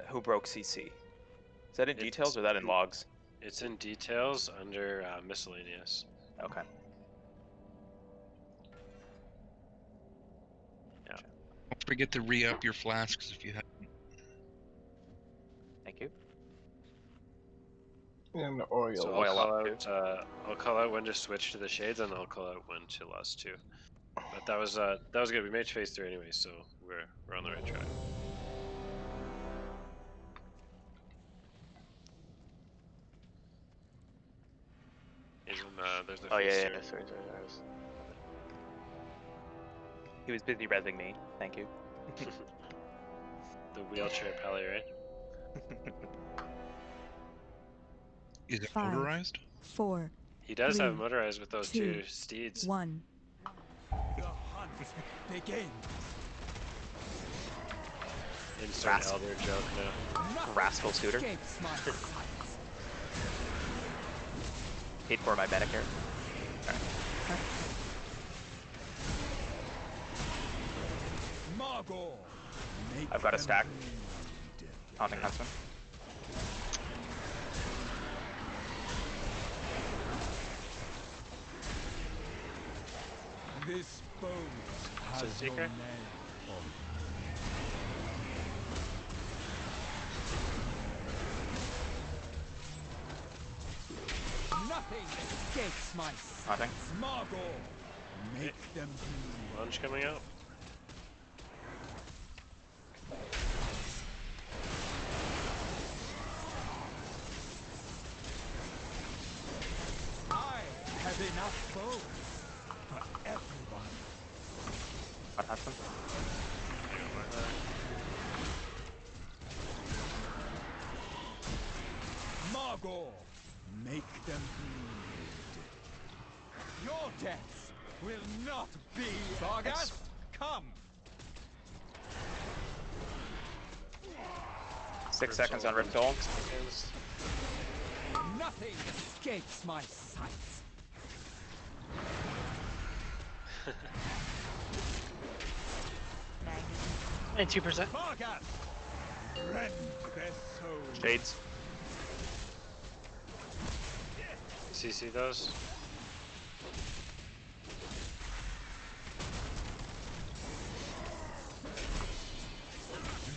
who broke CC? Is that in details or that in logs? It's in details under miscellaneous. Okay. Yeah. Don't forget to re-up your flasks if you haven't. Thank you. And oil. So I'll call out when to switch to the shades, and I'll call out when to lust too. But that was good. We made phase 3 anyway, so we're on the right track. There's the phase 3. Sorry. He was busy rezzing me. Thank you. The wheelchair pally, right? Is it 5, motorized? 4. He does 3, have motorized with those 2, 2 steeds. 1. The hunt begins. Insert elder joke now. Rascal Scooter. Paid for my Medicare. Right. I've got a stack. Haunting Huntsman. This boat has So your Seeker? name on it. Nothing escapes my sight. Nothing. Margot, make them bleed. Lunge coming out. I have enough boats for everyone. What happened? Margot, make them bleed. Your deaths will not be. Sargas, come. 6 seconds on Riptol. Nothing escapes my sight. And 2%. Sargas, rend their souls. Shades. CC those.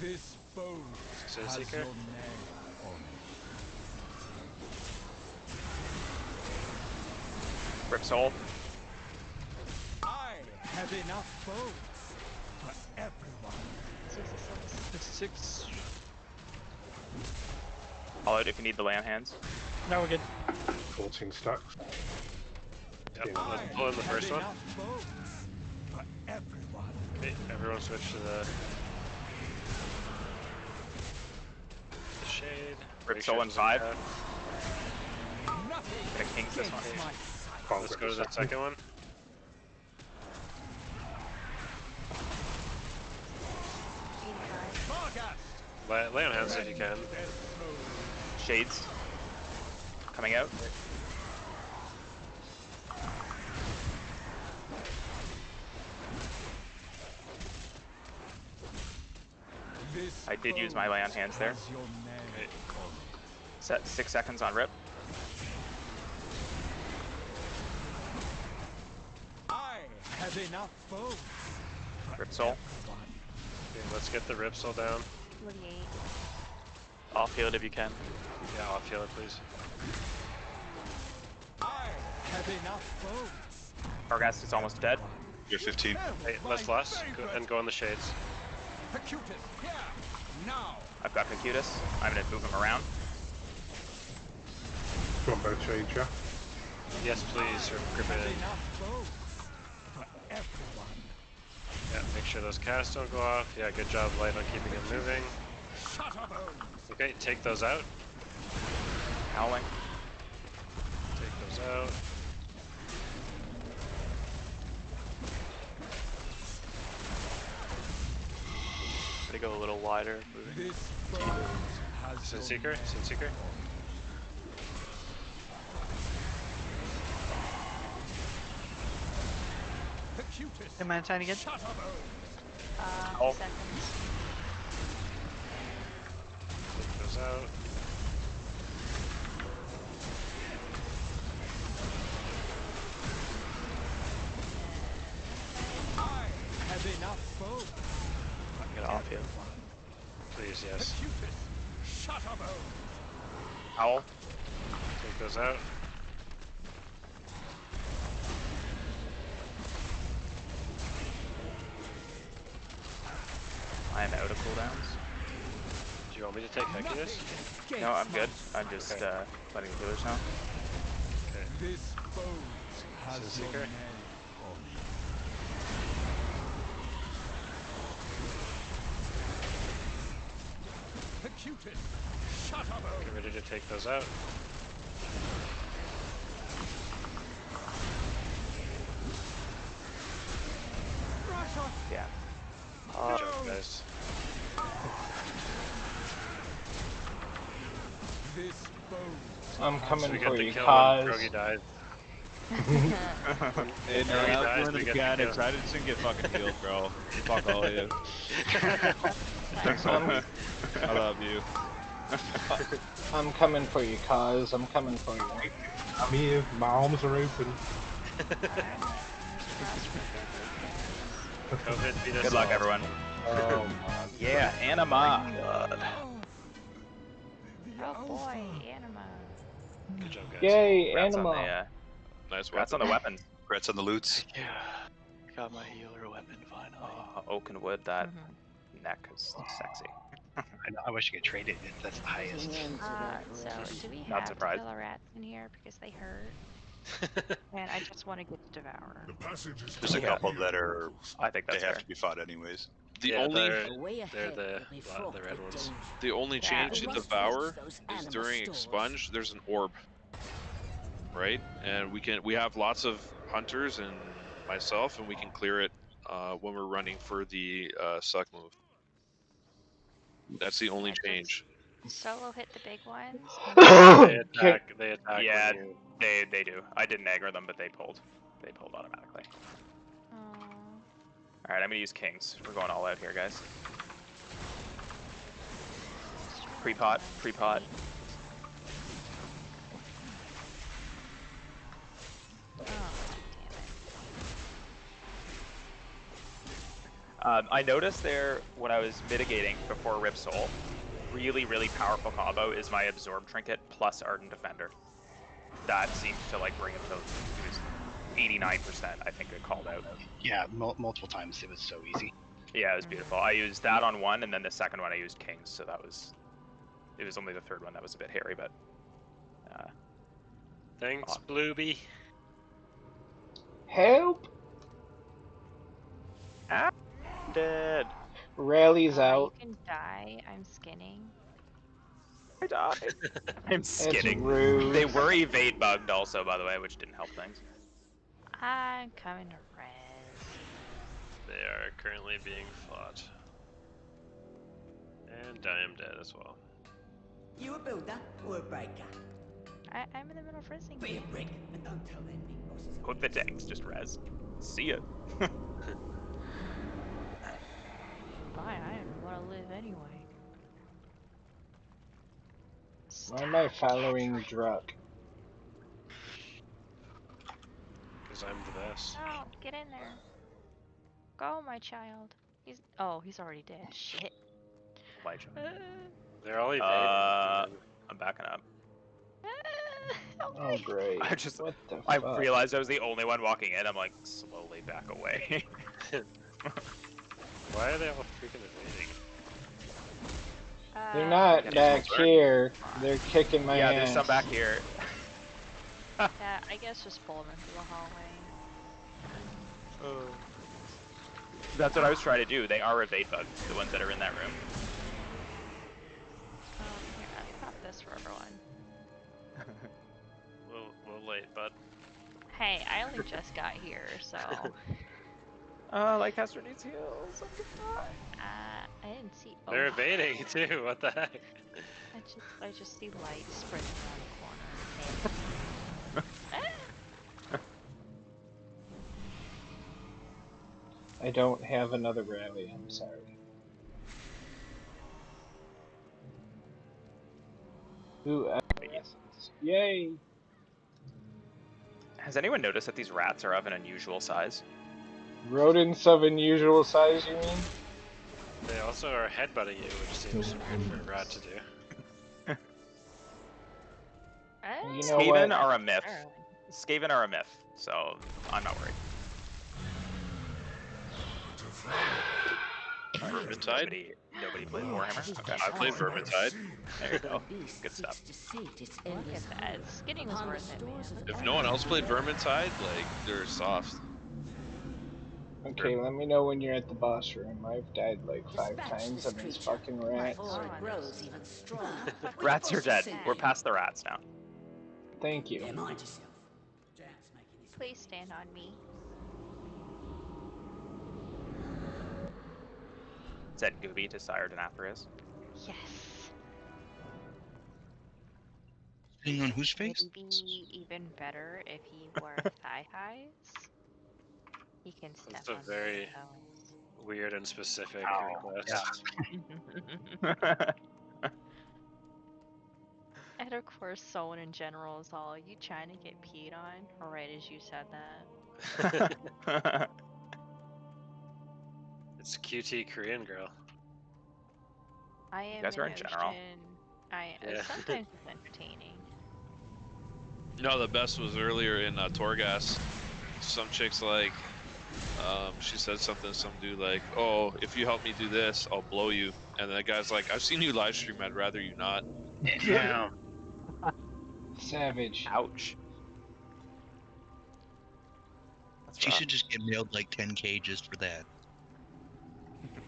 This boat So has Seeker? your name on it. Rip Soul. I have enough boats for everyone. 6. Call out if you need the land hands. No, we're good. 14 stacks. Yep, let's pull in the first one. Enough boats for everyone. Okay, everyone switch to the shade. Rip Soul in 5. Nothing Gonna kings this one. escapes my sight. Let's go to the second one. Sargas, Lay on hands if you can. their souls. Shades. Coming out. This I did use my lay on hands there. has your name on it. Set 6 seconds on Rip. I have enough boats for Rip Soul. everyone. Okay, let's get the Ripsol down. 48. Off field if you can. Yeah, off heal it, please. I have enough boats. Argast is almost dead. You're 15. Hey, let's last and go on the shades. Acutus, here, now. I've got Cocutus. I'm gonna move him around. Do you want both shades, yeah? Yes, please, or grip Have it in. enough boats for everyone. Yeah, make sure those casts don't go off. Yeah, good job, Light, on keeping them moving. Okay, take those out. Howling. Take those out. Gotta go a little wider. Moving. Sin Seeker, Sin Seeker. Am I trying to get? 2 seconds. Take those out. Have enough bones. Get off you. Please, yes. Howl. Take those out. I am out of cooldowns. Do you want me to take Heculus? No, I'm good. I'm just letting the healers know. Okay. This bones has Sin your Seeker. name on it. Get ready to take those out. Yeah. Good job, guys. This bones. I'm coming we for get the you, kill cause. when Krogi dies. Hey, Krogi man, I was dies, one of we the get the mechanics. kill. I didn't get fucking healed, bro. Fuck all of you. Thanks, homie. I love you. I'm coming for you, cause. I'm coming for you. I'm here. My arms are open. COVID beat us Good luck, all. everyone. Oh, Yeah, Anima. Oh boy, Anima. Good job, guys. Yay, Congrats on Anima. the, Nice congrats weapon. on the weapons. Congrats on the loots. Yeah. Got my healer weapon finally. Oh, oak and wood, that neck is sexy. I know. I wish I could trade it. That's the highest. So do we Not have to surprised. kill the rats in here because they hurt? And I just want to get to Devour. The passage is There's a Yeah. couple that are. I think They that's have fair. to be fought anyways. The Yeah, only they're the red ones. the only Yeah. change to Devour is during Expunge. There's an orb, right? And we have lots of hunters and myself, and we can clear it when we're running for the suck move. That's the only change. Solo hit the big ones. They attack. They attack. Yeah, when you... they do. I didn't aggro them, but they pulled. They pulled automatically. All right, I'm gonna use kings. We're going all out here, guys. Pre-pot, pre-pot. I noticed there when I was mitigating before Rip Soul, really, really powerful combo is my Absorb Trinket plus Ardent Defender. That seemed to like bring him to, it was 89%, I think it called out. Yeah, multiple times. It was so easy. Yeah, it was beautiful. I used that on one, and then the second one I used Kings, so that was, it was only the third one that was a bit hairy, but. Thanks, Blueby. Help! Ah, dead. Rally's out. You can die. I'm skinning. I died. I'm skinning. rude. They were evade bugged also, by the way, which didn't help things. I'm coming to res. They are currently being fought. And I am dead as well. You a builder or a breaker? I'm in the middle of resing. Be a brick and don't tell them big bosses. Put the tanks, just res. See ya. Fine, I didn't want to live anyway. Why am I following Druck? Because I'm the best. Oh, get in there. Go, my child. He's already dead. Shit. My child. They're all evading. I'm backing up. Oh great. I just, What the I fuck? realized I was the only one walking in. I'm like, slowly back away. Why are they all freaking evading? They're not back here. They're kicking my ass. Yeah, there's some back here. Yeah, I guess just pull him into the hallway. That's what I was trying to do. They are evade bugs, the ones that are in that room. Here, let me pop this for everyone. We'll late, bud. Hey, I only just got here, so. Lancaster needs heals. I'm gonna die. I didn't see. Oh. They're evading too. What the heck? I just see light sprinting around the corner. I don't have another rally, I'm sorry. Ooh, effervescence. Yay! Has anyone noticed that these rats are of an unusual size? Rodents of unusual size, you mean? They also are headbutting you, which seems weird for a rat to do. You know what? Skaven are a myth. Skaven are a myth, so I'm not worried. Vermintide? Nobody played Warhammer? Okay. I played Vermintide. There you go. Good stuff. Look at that. Skinning was worth it, man. If no one else played Vermintide, like, they're soft. Okay, let me know when you're at the boss room. I've died like 5 times of these fucking rats. Grows even stronger. Rats are dead. We're past the rats now. Thank you. Mind yourself. Please stand on me. Said Gooby to Sire Denathrius. Yes. Sitting on whose face? Would it be even better if he wore thigh highs? He can step That's a on very toes. weird and specific request. And of course, someone in general is all, you trying to get peed on? Right as you said that. It's a QT Korean girl. I am guys an are in general. Yeah. Sometimes it's entertaining. No, the best was earlier in Torghast. Some chick's like, she said something to some dude like, "Oh, if you help me do this, I'll blow you." And the guy's like, "I've seen you live stream. I'd rather you not." Damn. Savage. Ouch. She should just get mailed like 10K just for that.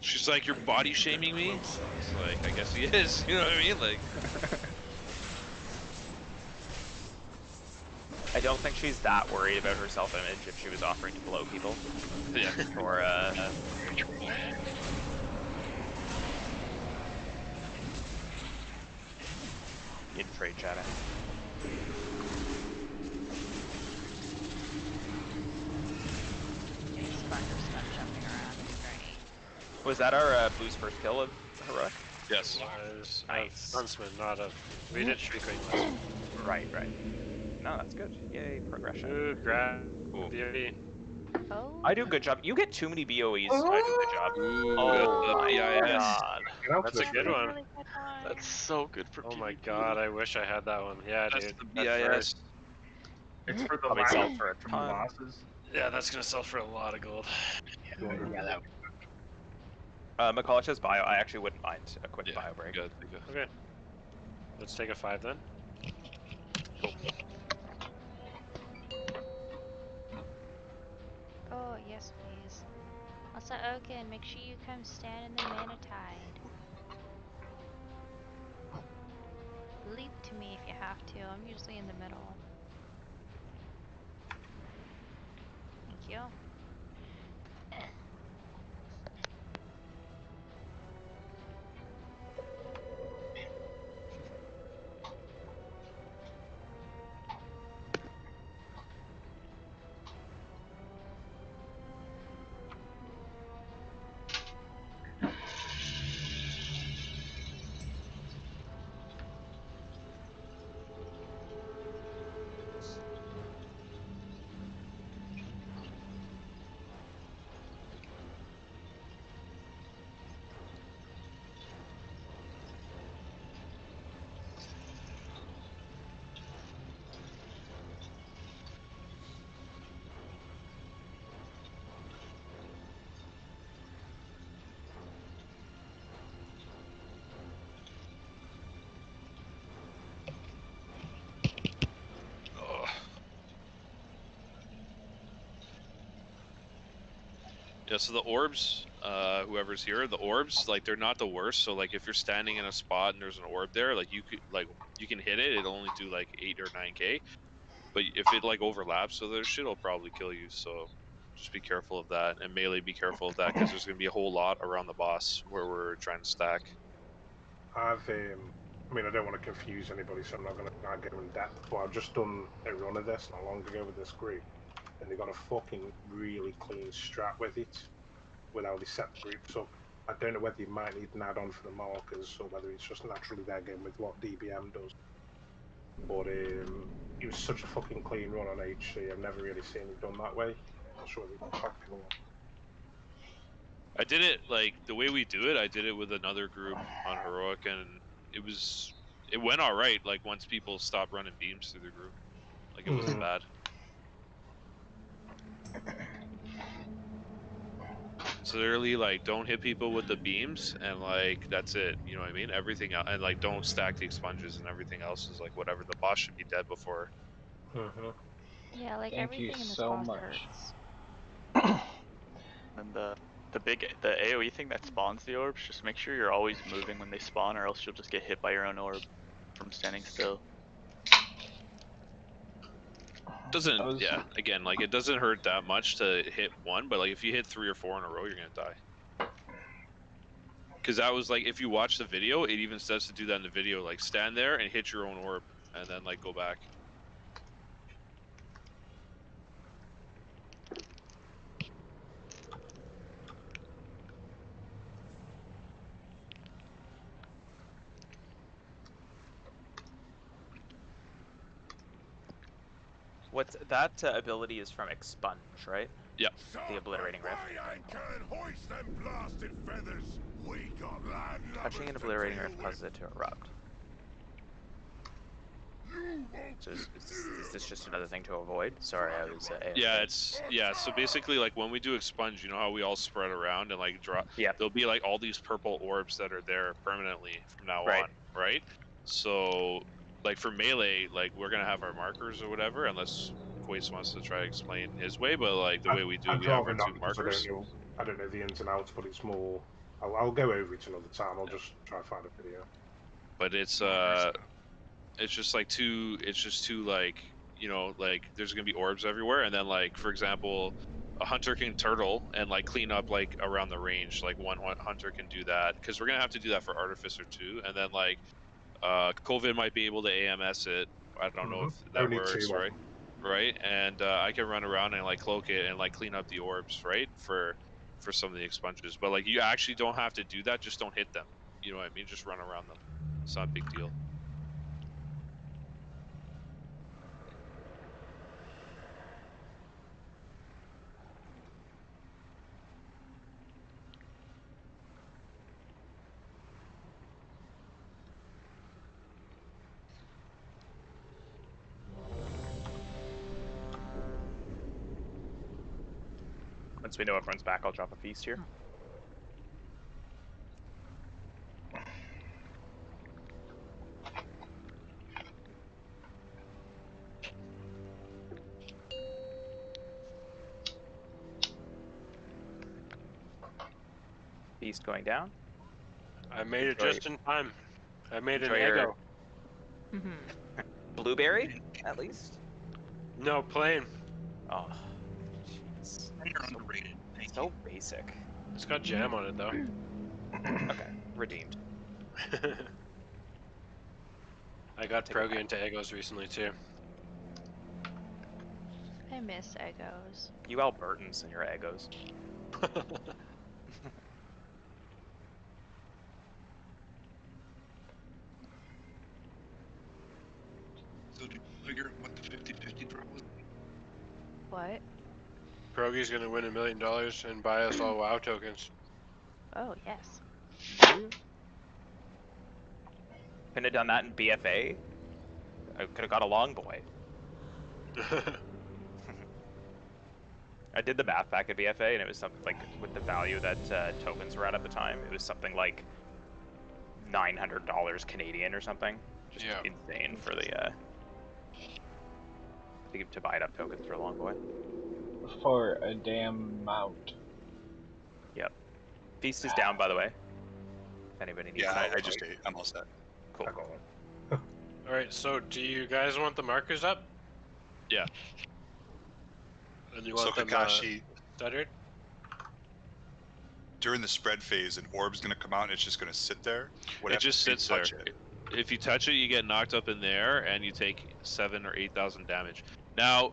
She's like, "You're body shaming me?" It's like, I guess he is. You know what I mean? Like, I don't think she's that worried about her self-image if she was offering to blow people. yeah. Or in trade chatting. Jumping around is great. Was that our blue's first kill of heroic? Yes. Was Nice. Huntsman, not of. We did Shriekwing last one. Right. No, that's good. Yay, progression. Ooh, grab Ooh. BOE. Oh. I do a good job. You get too many BOEs. I do a good job. Ooh, Oh that's the my BIS. god. That's a good one. Really good one. That's so good for Oh PvP. my god, I wish I had that one. Yeah, That's dude. the At BIS. first. It's for the Probably last sell for a from the ton. bosses. Yeah, that's gonna sell for a lot of gold. Yeah, that. McCulloch has bio. I actually wouldn't mind a quick Yeah, bio break. good. Okay. Let's take a 5 then. Oh, yes, please. Also, Oaken, make sure you come stand in the mana tide. Leap to me if you have to. I'm usually in the middle. Thank you. Yeah, so the orbs, whoever's here, the orbs, like they're not the worst. So like if you're standing in a spot and there's an orb there, like you can hit it. It'll only do like 8 or 9k. But if it like overlaps, so their shit'll probably kill you. So just be careful of that, and melee, be careful of that because there's gonna be a whole lot around the boss where we're trying to stack. I mean, I don't want to confuse anybody, so I'm not going to go in depth, but I've just done a run of this not long ago with this group, and they got a fucking really clean strat with it, with how they set the groups up. I don't know whether you might need an add-on for the markers, or whether it's just naturally there going with what DBM does. But it was such a fucking clean run on HC, I've never really seen it done that way. I'm not sure whether it's popular one. I did it like the way we do it. I did it with another group on heroic, and it went all right. Like once people stopped running beams through the group, like it wasn't bad. So literally, like, don't hit people with the beams, and like that's it. You know what I mean? Everything else, and like don't stack the expunges, and everything else is like whatever. The boss should be dead before. Yeah, like Thank you everything in this so boss much. hurts. And the AoE thing that spawns the orbs, just make sure you're always moving when they spawn, or else you'll just get hit by your own orb from standing still. Doesn't yeah. Again, like it doesn't hurt that much to hit one, but like if you hit 3 or 4 in a row, you're gonna die. Because that was like, if you watch the video, it even says to do that in the video, like stand there and hit your own orb, and then like go back. What's that ability is from Expunge, right? Yeah. The Obliterating Rift. Touching an Obliterating Rift causes it to erupt. So is this just another thing to avoid? Sorry, I was Yeah, so basically like when we do expunge, you know how we all spread around and like drop. Yeah. There'll be like all these purple orbs that are there permanently from now Right. on, right? So like for melee, like we're gonna have our markers or whatever, unless Quace wants to try to explain his way, but like the way we do, I'd we have rather our not 2 because markers. I don't know the ins and outs, but it's more. I'll go over it another time. I'll just try to find a video. But it's just like two. It's just two like, you know, like there's gonna be orbs everywhere, and then like for example, a hunter can turtle and like clean up like around the range. Like one hunter can do that because we're gonna have to do that for Artificer too, and then like COVID might be able to AMS it. I don't know if that Only works, 2 of right? them. Right, and I can run around and like cloak it and like clean up the orbs, right, for some of the expunges. But like you actually don't have to do that. Just don't hit them. You know what I mean? Just run around them. It's not a big deal. Once we know everyone's back, I'll drop a feast here. Feast going down. I made it just in time. I made an Enjoy your- Eggo. Blueberry, at least? No, plain. Oh, jeez. Underrated. So basic. It's got jam on it though. Okay, redeemed. I got Progy into Eggos recently too. I miss Eggos. You Albertans and your Eggos. So do you figure what the 50-50 draw was? What? Progy's gonna win $1 million and buy us all WoW tokens. Oh, yes. Couldn't have done that in BFA. I could have got a long boy. I did the math back at BFA, and it was something like, with the value that tokens were at the time, it was something like $900 Canadian or something. Just insane for the to buy it up tokens for a long boy. For a damn mount. Feast is down, by the way. If anybody needs Yeah, help. I just ate. I'm all set. Cool. I got one. All right. So, do you guys want the markers up? Yeah. And you So want them Kakashi, stuttered? during the spread phase, an orb's gonna come out and it's just gonna sit there. What It happens just if you sits there. touch it? If you touch it, you get knocked up in the air, and you take 7,000 or 8,000 damage. Now,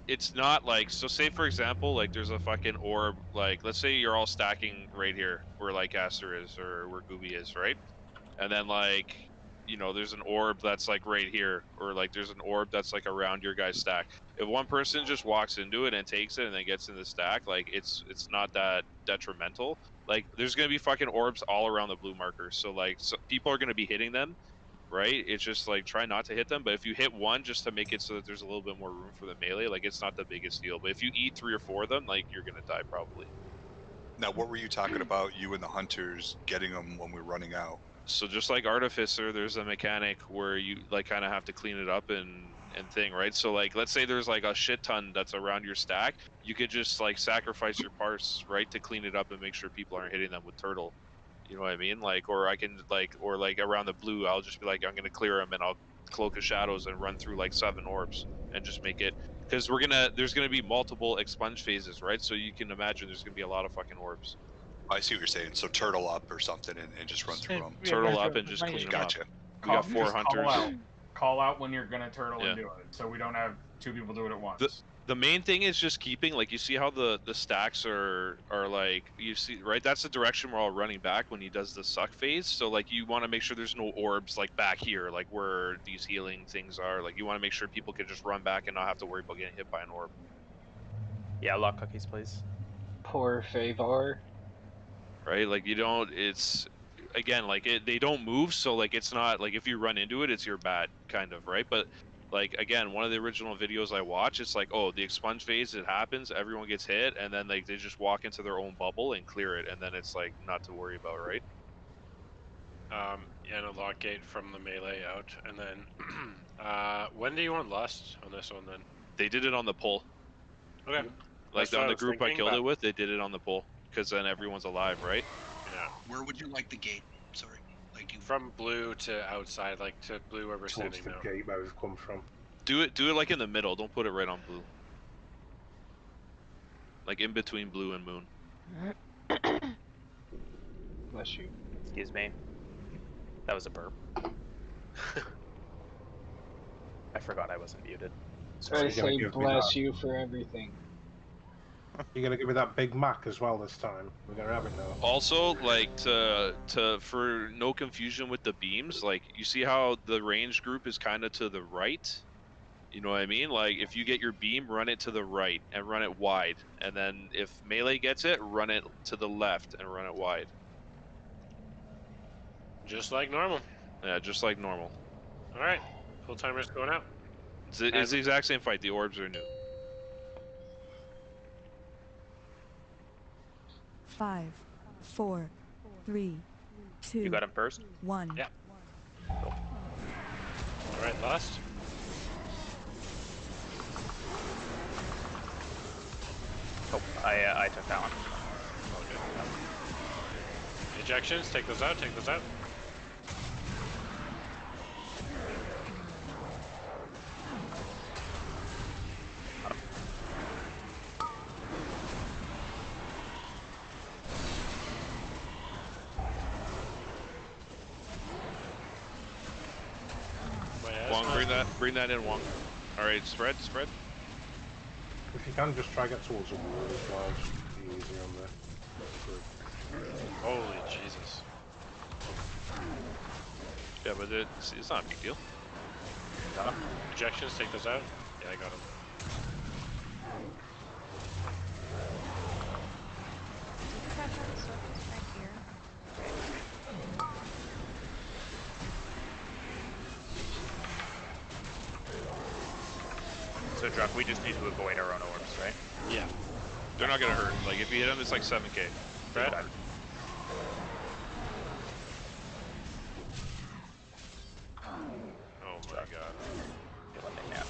it's not like, so say for example, like there's a fucking orb, like let's say you're all stacking right here where like Aster is or where Gooby is, right? And then like, you know, there's an orb that's like right here, or like there's an orb that's like around your guy's stack. If one person just walks into it and takes it and then gets in the stack, like it's not that detrimental. Like there's gonna be fucking orbs all around the blue markers, so like people are gonna be hitting them, right? It's just like try not to hit them, but if you hit one just to make it so that there's a little bit more room for the melee, like it's not the biggest deal. But if you eat 3 or 4 of them, like you're gonna die probably. Now, what were you talking about? You and the hunters getting them when we're running out. So just like Artificer, there's a mechanic where you like kind of have to clean it up and thing, right? So like let's say there's like a shit ton that's around your stack, you could just like sacrifice your parts, right, to clean it up and make sure people aren't hitting them with turtle. You know what I mean? Like, or I can like, or like around the blue, I'll just be like, I'm gonna clear them and I'll cloak of shadows and run through like 7 orbs and just make it, because there's gonna be multiple expunge phases, right? So you can imagine there's gonna be a lot of fucking orbs. I see what you're saying. So turtle up or something and just run through them. Turtle up and just clean them up. Gotcha. We got 4 hunters. Call out when you're gonna turtle Yeah. and do it, so we don't have 2 people do it at once. The main thing is just keeping, like, you see how the stacks are like, you see, right? That's the direction we're all running back when he does the suck phase. So like you want to make sure there's no orbs like back here, like where these healing things are. Like you want to make sure people can just run back and not have to worry about getting hit by an orb. Yeah, lock cookies, please. Poor Favor. Right? Like you don't, it's, again, like they don't move, so like it's not like if you run into it, it's your bad, kind of, right? But like again, one of the original videos I watch, it's like, oh, the expunge phase, it happens, everyone gets hit, and then like they just walk into their own bubble and clear it, and then it's like not to worry about, right? And a lock gate from the melee out, and then when do you want lust on this one then? They did it on the pole. Okay. Like That's on what I the was group I thinking, killed but- it with, they did it on the pole, because then everyone's alive, right? Yeah. Where would you like the gate? Sorry. Like you From blue to outside, like to blue where we're Towards standing the now. gate where we've come from. Do it like in the middle. Don't put it right on blue. Like in between blue and moon. Bless you. Excuse me. That was a burp. I forgot I wasn't muted. I say bless you for everything. You're gonna give me that Big Mac as well this time. We're gonna have it now. Also, like to for no confusion with the beams, like you see how the range group is kind of to the right. You know what I mean? Like if you get your beam, run it to the right and run it wide, and then if melee gets it, run it to the left and run it wide. Just like normal. Yeah, just like normal. All right. Full timer's going out. It's the exact same fight. The orbs are new. 5, 4, 3, 2. You got him first? 1. Yeah. All right, last. Oh, I took that one. Ejections, take those out, take those out. Wong, bring that in, Wong. All right, spread. If you can, just try to get towards the wall as well. Just be easier on there. Holy Jesus. Yeah, but it's not a big deal. Got him. Ejections, take those out. Yeah, I got him. So, Druck, we just need to avoid our own orbs, right? Yeah. They're not gonna hurt. Like if you hit them, it's like 7k. Fred? Oh my god. You're letting nap.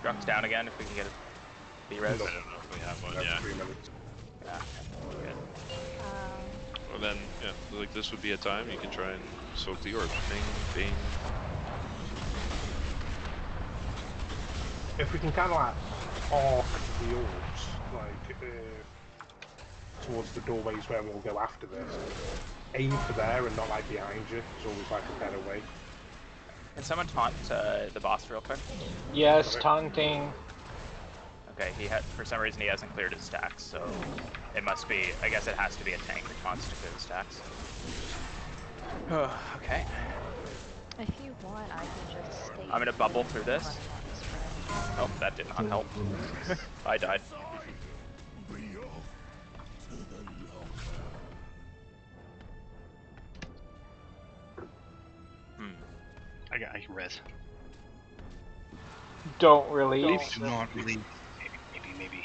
Druck's down again if we can get it. B-res? No. I don't know if we have one. That's Yeah. 3 minutes. Yeah. Good. And then, yeah, like this would be a time you can try and soak the orbs. Bing, bing. If we can kind of like arc the orbs, like towards the doorways where we'll go after this, aim for there and not like behind you. It's always like a better way. Can someone taunt the boss real quick? Yes, taunting. Okay, for some reason he hasn't cleared his stacks, so it must be. I guess it has to be a tank that taunts to clear the stacks. Okay. If you want, I can just stay. I'm gonna bubble through this. Oh, that did not help. I died. I can res. Don't release. Do not release. Maybe.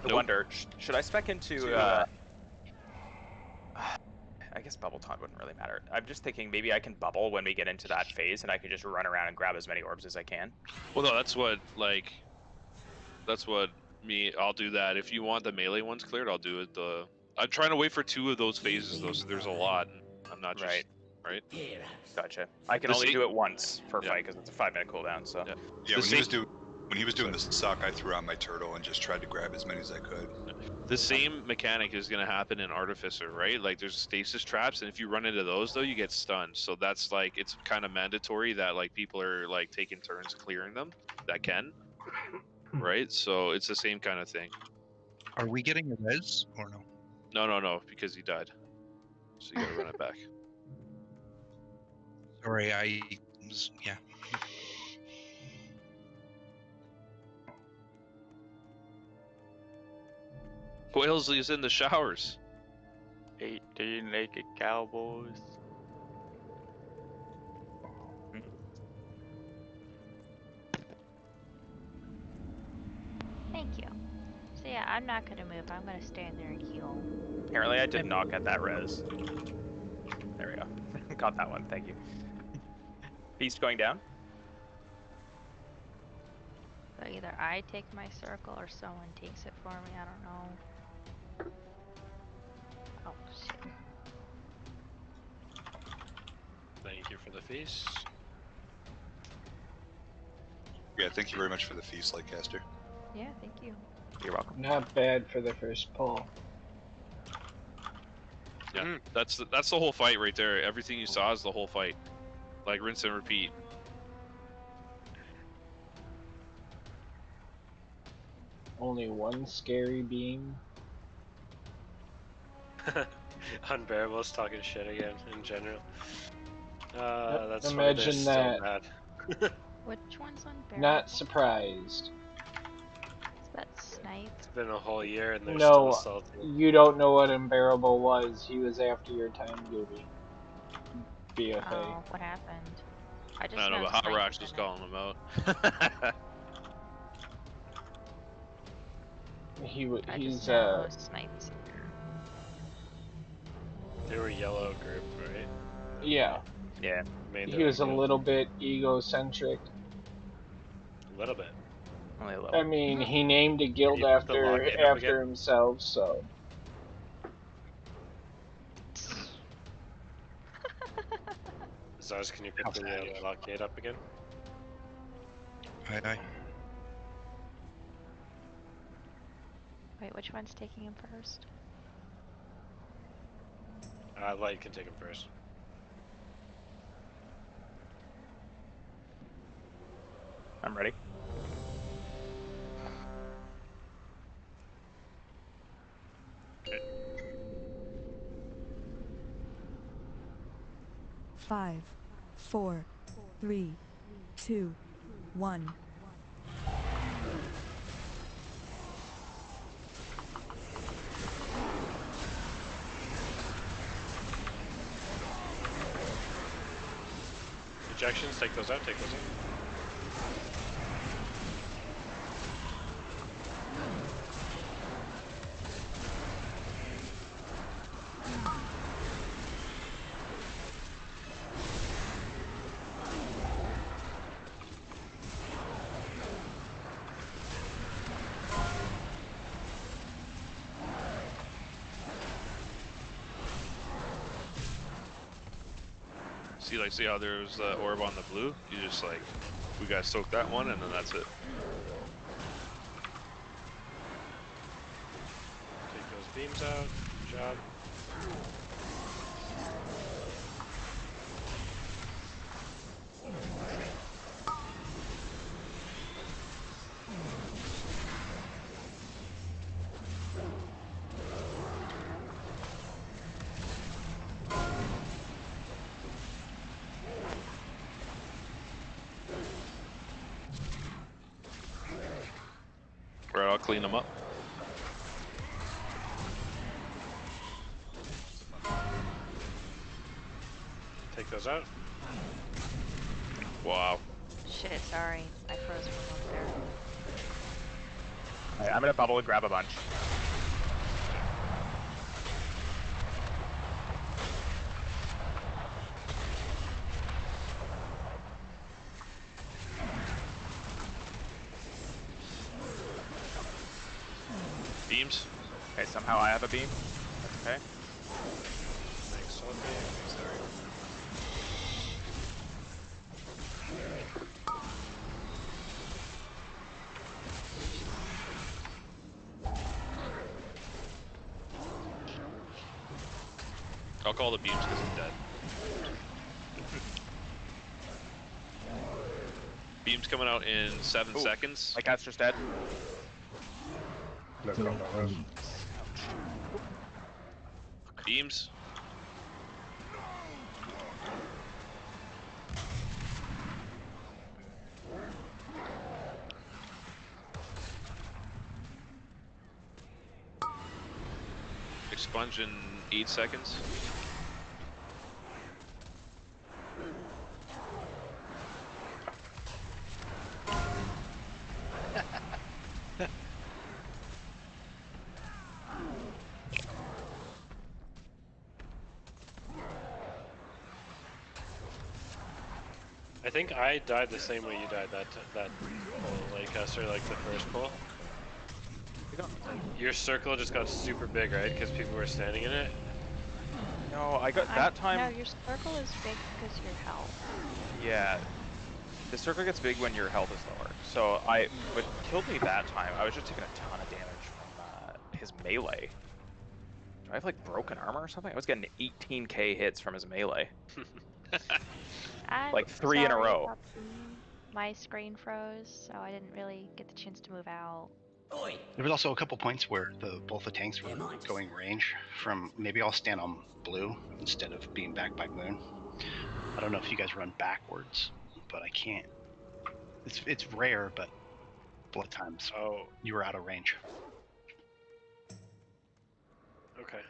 I wonder, should I spec into, I guess bubble taunt wouldn't really matter. I'm just thinking maybe I can bubble when we get into that phase and I can just run around and grab as many orbs as I can. Well, no, that's what, like, I'll do that. If you want the melee ones cleared, I'll do it. I'm trying to wait for 2 of those phases, though, so there's a lot. And I'm not just, right? Gotcha. I can only do it once per fight because it's a 5-minute cooldown, so. Yeah, when he was doing the suck, I threw out my turtle and just tried to grab as many as I could. The same mechanic is going to happen in Artificer, right? Like, there's stasis traps, and if you run into those, though, you get stunned. So that's, like, it's kind of mandatory that, like, people are, like, taking turns clearing them. That can. Right? So it's the same kind of thing. Are we getting a res or no? No, because he died. So you gotta run it back. Sorry, yeah. Walesley's in the showers. 18 naked cowboys. Thank you. So yeah, I'm not gonna move. I'm gonna stand there and heal. Apparently I did not get that res. There we go. Got that one, thank you. Beast going down? So either I take my circle or someone takes it for me, I don't know. Oh, shit. Thank you for the feast. Yeah, thank you very much for the feast, Lightcaster. Yeah, thank you. You're welcome. Not bad for the first pull. Yeah, that's the whole fight right there. Everything you saw is the whole fight. Like, rinse and repeat. Only one scary beam. Unbearable's talking shit again in general. That's Imagine why that. they're still mad. Which one's unbearable? Not surprised. Is that Snipe? It's been a whole year and they're still No, salty. you don't know what Unbearable was. He was after your time duty. BFA. Oh, what happened? I just I don't know, but Hot Snipe Rocks was was in it. calling him out. I He's just know Snipe's. They were yellow group, right? yeah. Yeah. He was a little bit egocentric. A little bit. Only a little. I mean, he named a guild Did he put the lock-in up again? himself, so. Zars, can you put the blockade up again? Aye. Wait, which one's taking him first? Light can take him first. I'm ready. Okay. 5, 4, 3, 2, 1. Ejections, take those out, take those out. See how there's the orb on the blue? You just like, we gotta soak that one, and then that's it. Take those beams out. Good job. Right, I'll clean them up. Take those out. Wow. Shit, sorry. I froze for a moment there. Alright, I'm gonna bubble and grab a bunch. Beams. Okay, somehow I have a beam. That's okay. Thanks, Sophie. Sorry. I'll call the beams because he's dead. Beams coming out in 7 seconds. My cat's just dead. Let's go, fellas. Beams. Expunge in 8 seconds. I think I died the same way you died that pull, like Esther, like the first pull. Your circle just got super big, right? Because people were standing in it. No, I got that time. No, your circle is big because your health. Yeah. The circle gets big when your health is lower. So what killed me that time, I was just taking a ton of damage from his melee. Do I have like broken armor or something? I was getting 18k hits from his melee. I'm like 3 in a sorry row. about the- My screen froze, so I didn't really get the chance to move out. There was also a couple points where both the tanks were going range from, maybe I'll stand on blue instead of being back by moon. I don't know if you guys run backwards, but I can't. It's rare, but both times you were out of range. Okay.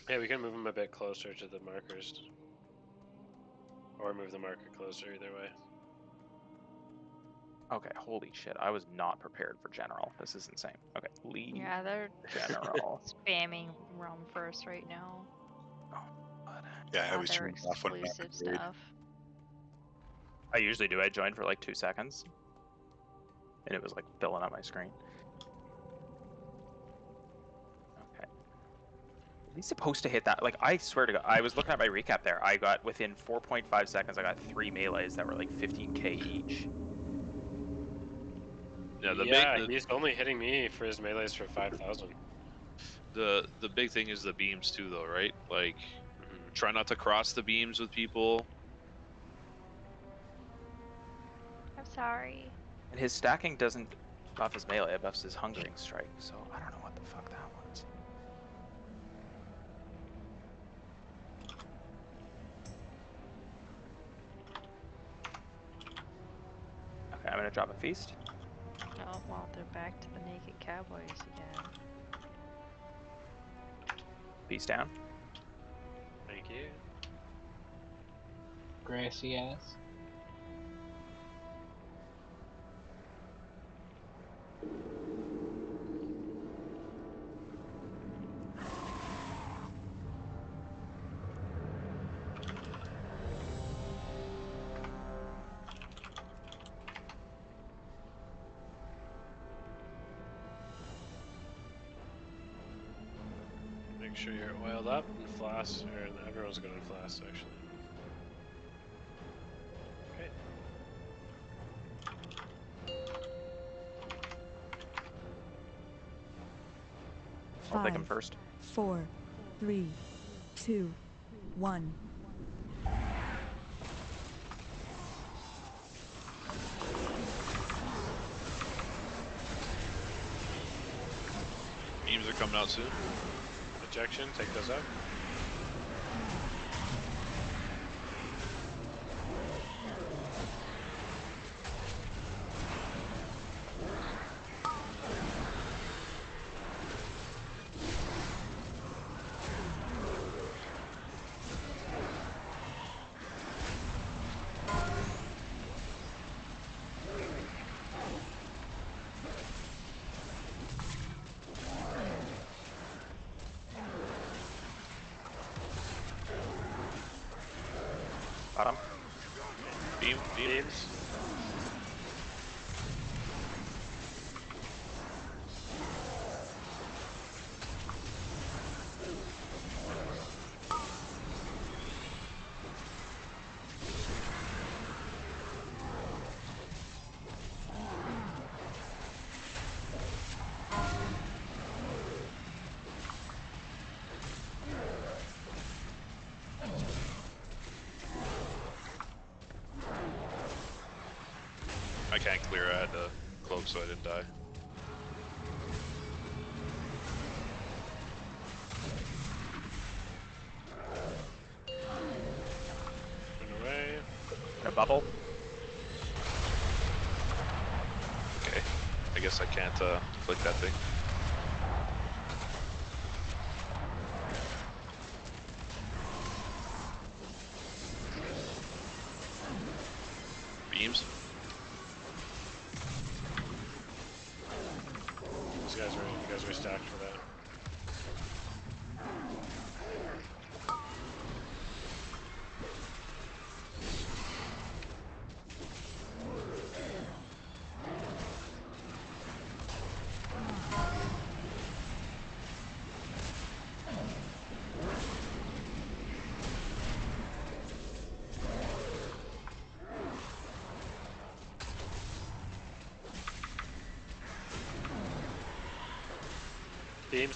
Yeah, we can move them a bit closer to the markers. Or move the marker closer, either way. Okay, holy shit. I was not prepared for general. This is insane. Okay, lead Yeah, they're general. spamming Realm First right now. Yeah, I All always their turn it off when I'm exclusive not prepared. stuff. I usually do. I joined for like 2 seconds. And it was like filling up my screen. Okay. Are we supposed to hit that? Like, I swear to God, I was looking at my recap there. I got, within 4.5 seconds, I got 3 melees that were like 15k each. Yeah, He's only hitting me for his melees for 5,000. The big thing is the beams too, though, right? Like, try not to cross the beams with people. I'm sorry. And his stacking doesn't buff his melee, it buffs his hungering strike. So I don't know what the fuck that was. Okay, I'm gonna drop a feast. Oh, well, they're back to the naked cowboys again. Feast down. Thank you. Grassy ass. Make sure you're oiled up and flask, or everyone's good on flask actually. Okay. I'll take him 5, first. 4, 3, 2, 1. Beams are coming out soon. Ejection, take those out. Bottom. Beams. I can't clear. I had to cloak so I didn't die. Run away. A bubble. Okay. I guess I can't flick that thing. Beams. You guys were stacked for that.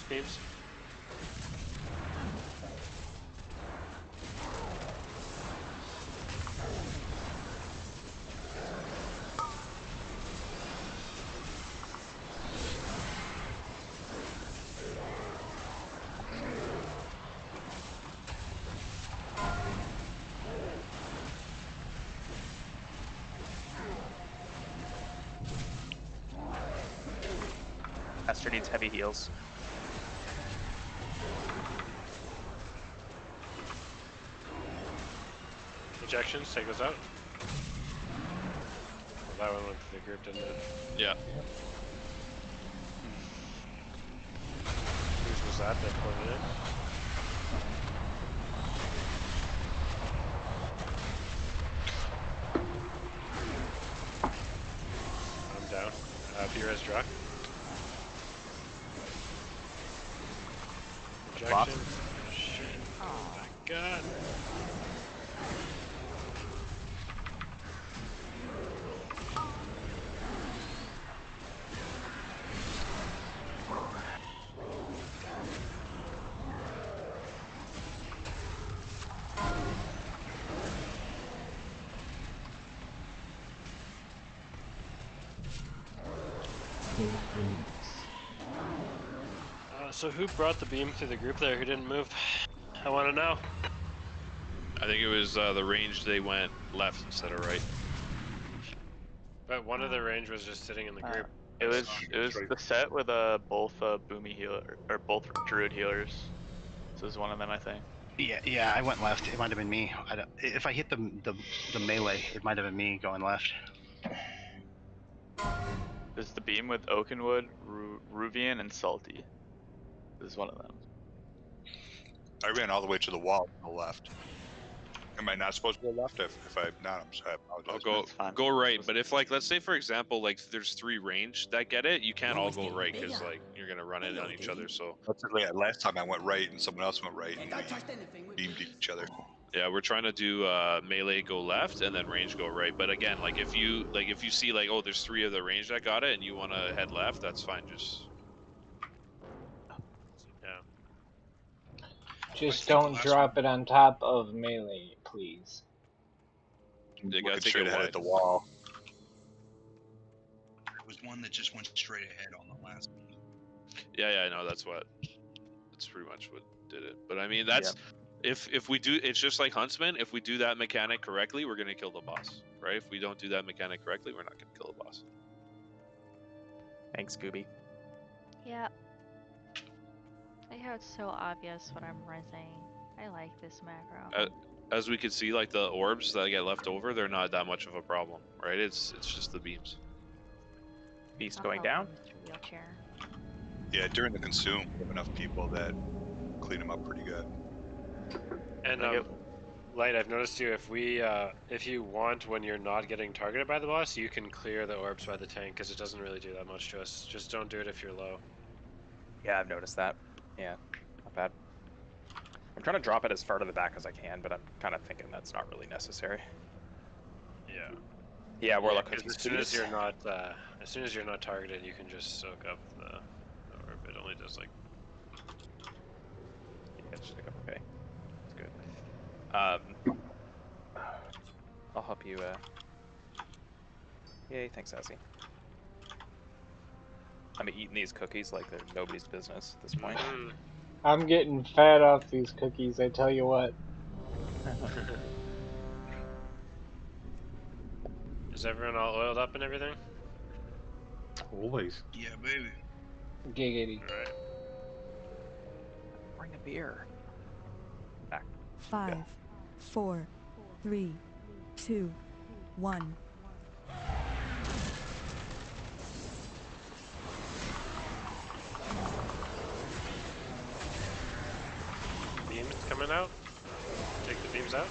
Beams. Esther needs heavy heals. Ejections, take those out. Well, that one went to the group, didn't it? Yeah. Whose was that pointed in? I'm down. B-res drop. Ejection. Shit. Oh my god. So who brought the beam through the group there who didn't move? I want to know. I think it was the range they went left instead of right. But one of the range was just sitting in the group. It was the set with both boomy healer or both druid healers. So it was one of them, I think. Yeah, I went left. It might have been me. If I hit the melee, it might have been me going left. There's the beam with Oakenwood, Ruvian, and Salty. This is one of them. I ran all the way to the wall on the left. Am I not supposed to go left? If I'm not, I apologize. I'll go right. But if like, let's say for example, like there's 3 range that get it, you can't all go right because like you're gonna run in on each other. So Yeah, last time I went right and someone else went right and we beamed each other. yeah, we're trying to do melee go left and then range go right. But again, like if you see like, oh, there's 3 of the range that got it and you want to head left, that's fine. Just Just don't drop it on top of melee, please. You gotta Looking take straight it ahead wide. at the wall. There was one that just went straight ahead on the last one. Yeah, I know. That's pretty much what did it. But I mean, that's if we do, it's just like Huntsman. If we do that mechanic correctly, we're gonna kill the boss, right? If we don't do that mechanic correctly, we're not gonna kill the boss. Thanks, Scooby. Yeah. I like how it's so obvious what I'm rising. I like this macro. As we can see, like the orbs that get left over, they're not that much of a problem, right? It's just the beams. Beast I'll going help down. you, Mr. Wheelchair. Yeah, during the consume, we have enough people that clean them up pretty good. And Light, I've noticed too, if you want, when you're not getting targeted by the boss, you can clear the orbs by the tank because it doesn't really do that much to us. Just don't do it if you're low. Yeah, I've noticed that. Yeah, not bad. I'm trying to drop it as far to the back as I can, but I'm kind of thinking that's not really necessary. Yeah. Yeah, Warlock Because cookies, as soon as please. you're not targeted, you can just soak up the orb. It only does like. Yeah, just pick up. Okay, that's good. I'll help you. Yay, thanks, Azzy. I'm eating these cookies like they're nobody's business at this point. I'm getting fat off these cookies, I tell you what. Is everyone all oiled up and everything? Always. Yeah, baby. Giggity. All right. Bring a beer. Back. 5, 4, 3, 2, 1. Beams coming out. Take the beams out.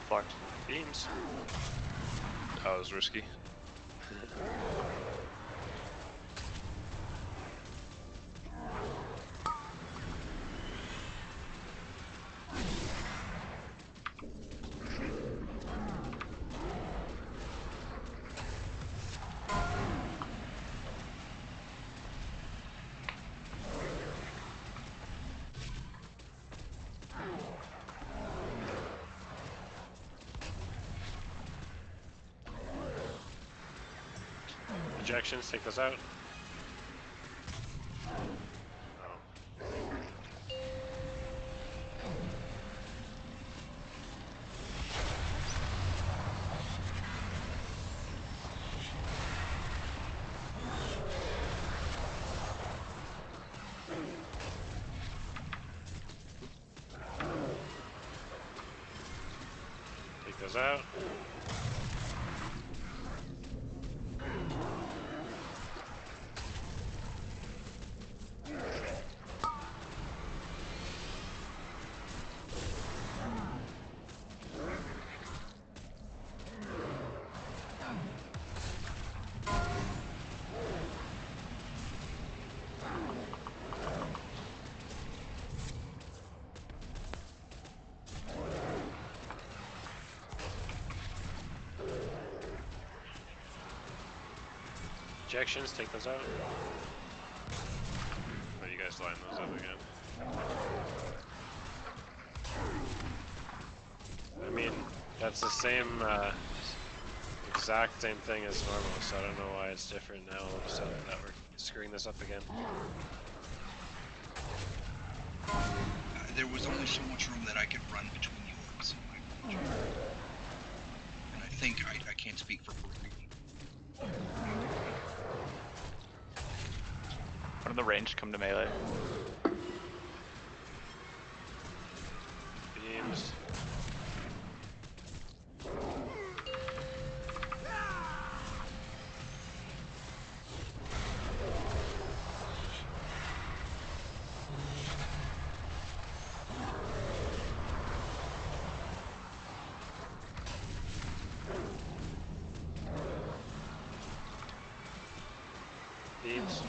Fuck. Beams. That was risky. Ejections, take those out. Take those out. Ejections, take those out. Oh, you guys line those up again. I mean, that's the same, exact same thing as normal, so I don't know why it's different now all of a sudden that we're screwing this up again. There was only so much room that I could run between the orbs. And I think I can't speak for Brody. When the range come to melee. Beams. Beams.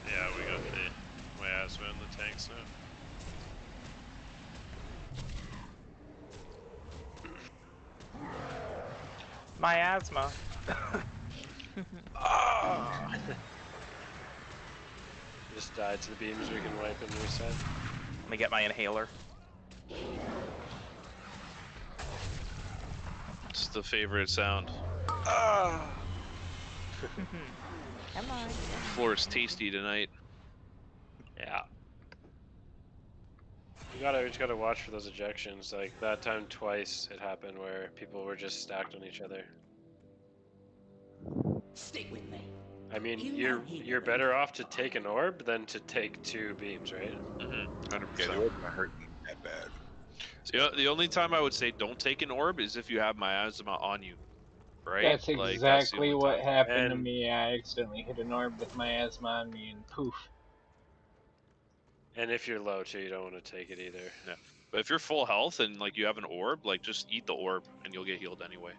Yeah, we got the miasma in the tanks now. Miasma. Just died to the beams, we can wipe and reset. Let me get my inhaler. It's the favorite sound. Come on. Floor is tasty tonight. Yeah. We just gotta watch for those ejections. Like that time twice it happened where people were just stacked on each other. Stick with me. I mean, you're better off to take an orb than to take 2 beams, right? 100%. Yeah, the orb's not hurting that bad. The only time I would say don't take an orb is if you have miasma on you, right? That's Like, that's the exactly only what time. happened to me. I accidentally hit an orb with miasma on me and poof. And if you're low too, you don't want to take it either. Yeah. But if you're full health and like you have an orb, like just eat the orb and you'll get healed anyway.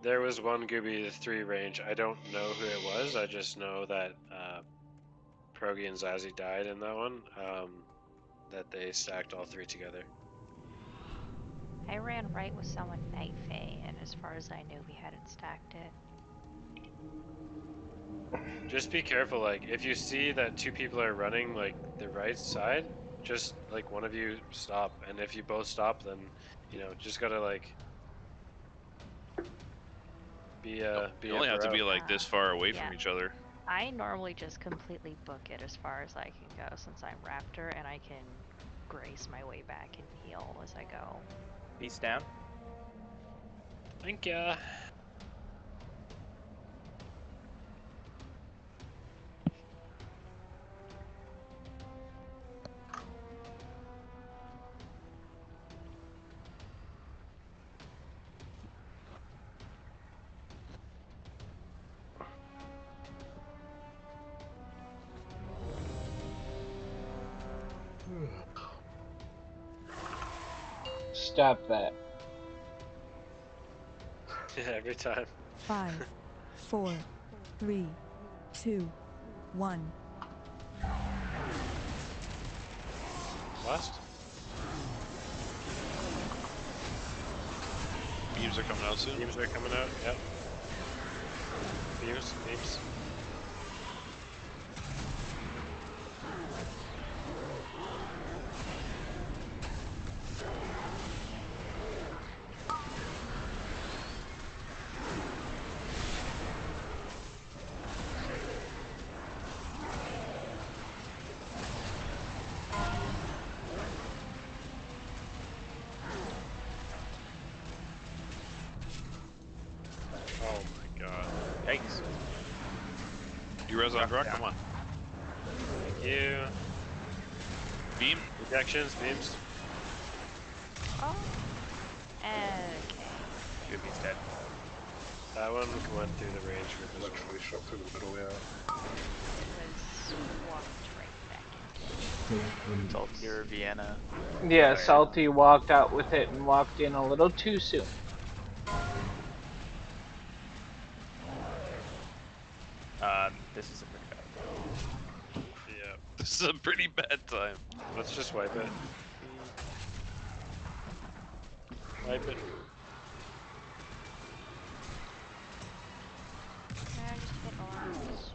There was one Gooby the 3 range. I don't know who it was. I just know that Progi and Zazie died in that one. That they stacked all 3 together. I ran right with someone Night Fae, and as far as I knew, we hadn't stacked it. Just be careful. Like if you see that 2 people are running like the right side, just like one of you stop. And if you both stop, then just gotta like be You only have to be like this far away yeah. from each other. I normally just completely book it as far as I can go since I'm Raptor, and I can grace my way back and heal as I go. Peace down. Thank ya. Stop that. Yeah, every time. 5, 4, 3, 2, 1. Last. Beams are coming out soon. Beams are coming out. Yep. Beams. Oh my god. Yikes. You res on Gruck? Come on. Thank you. Beam. Ejections, beams. Oh. Okay. Goopy's dead. That one went through the range group as well. Literally shot through the middle, yeah. It was walked right back into. Salty or Vienna. Yeah, Salty walked out with it and walked in a little too soon. This is a quick bet. Yeah. This is a pretty bad time. Let's just wipe it. Wipe it. Yeah, just hit arms.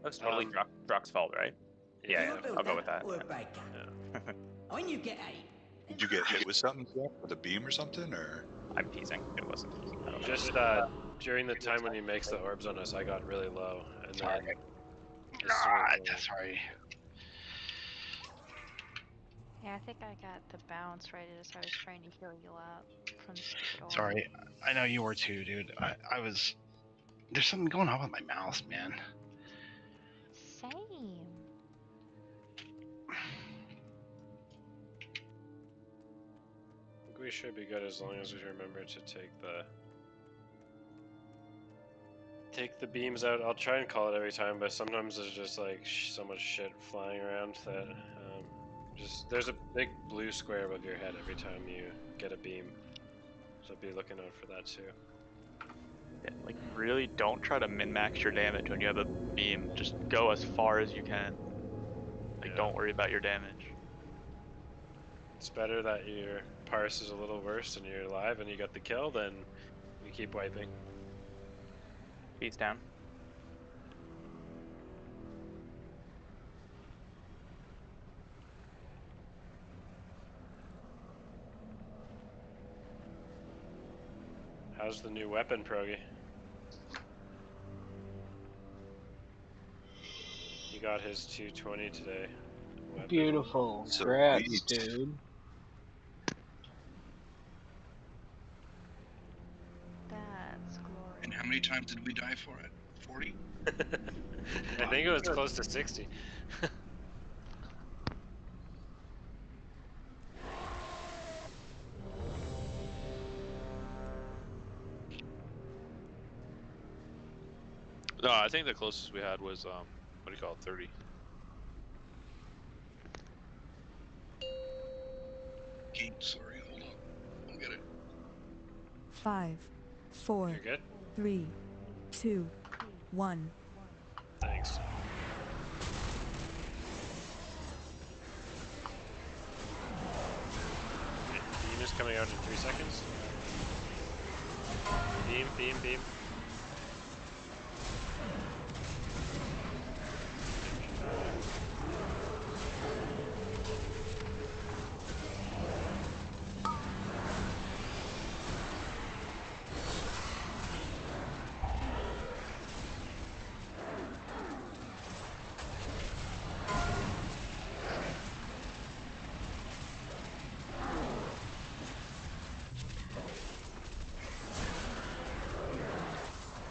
That's totally Drock's fault, right? Yeah, I'll go with that. When you get 8. Did you get hit with something, Jeff? With a beam or something, or? I'm teasing. It wasn't. I don't know. Just during the time when he makes the orbs on us, I got really low, and then. Sorry. Yeah, I think I got the bounce right as I was trying to heal you up from the stupid orb. Sorry. I know you were too, dude. I was. There's something going on with my mouse, man. Same. I think we should be good as long as we remember to take the beams out. I'll try and call it every time, but sometimes there's just like so much shit flying around that just there's a big blue square above your head every time you get a beam, so be looking out for that too. Yeah, like really don't try to min-max your damage when you have a beam. Just go as far as you can. Like don't worry about your damage. It's better that your parse is a little worse and you're alive and you got the kill than you keep wiping. Beats down. How's the new weapon, Progi? He got his 220 today. Weapon. Beautiful. Congrats, dude. That's glorious. And how many times did we die for it? 40? I think it was close to 60. No, I think the closest we had was what do you call it, 30. Okay, sorry, hold on. I'll get it. 5, 4, You're good? 3, 2, 1. Thanks. Beam is coming out in 3 seconds. Beam, beam, beam.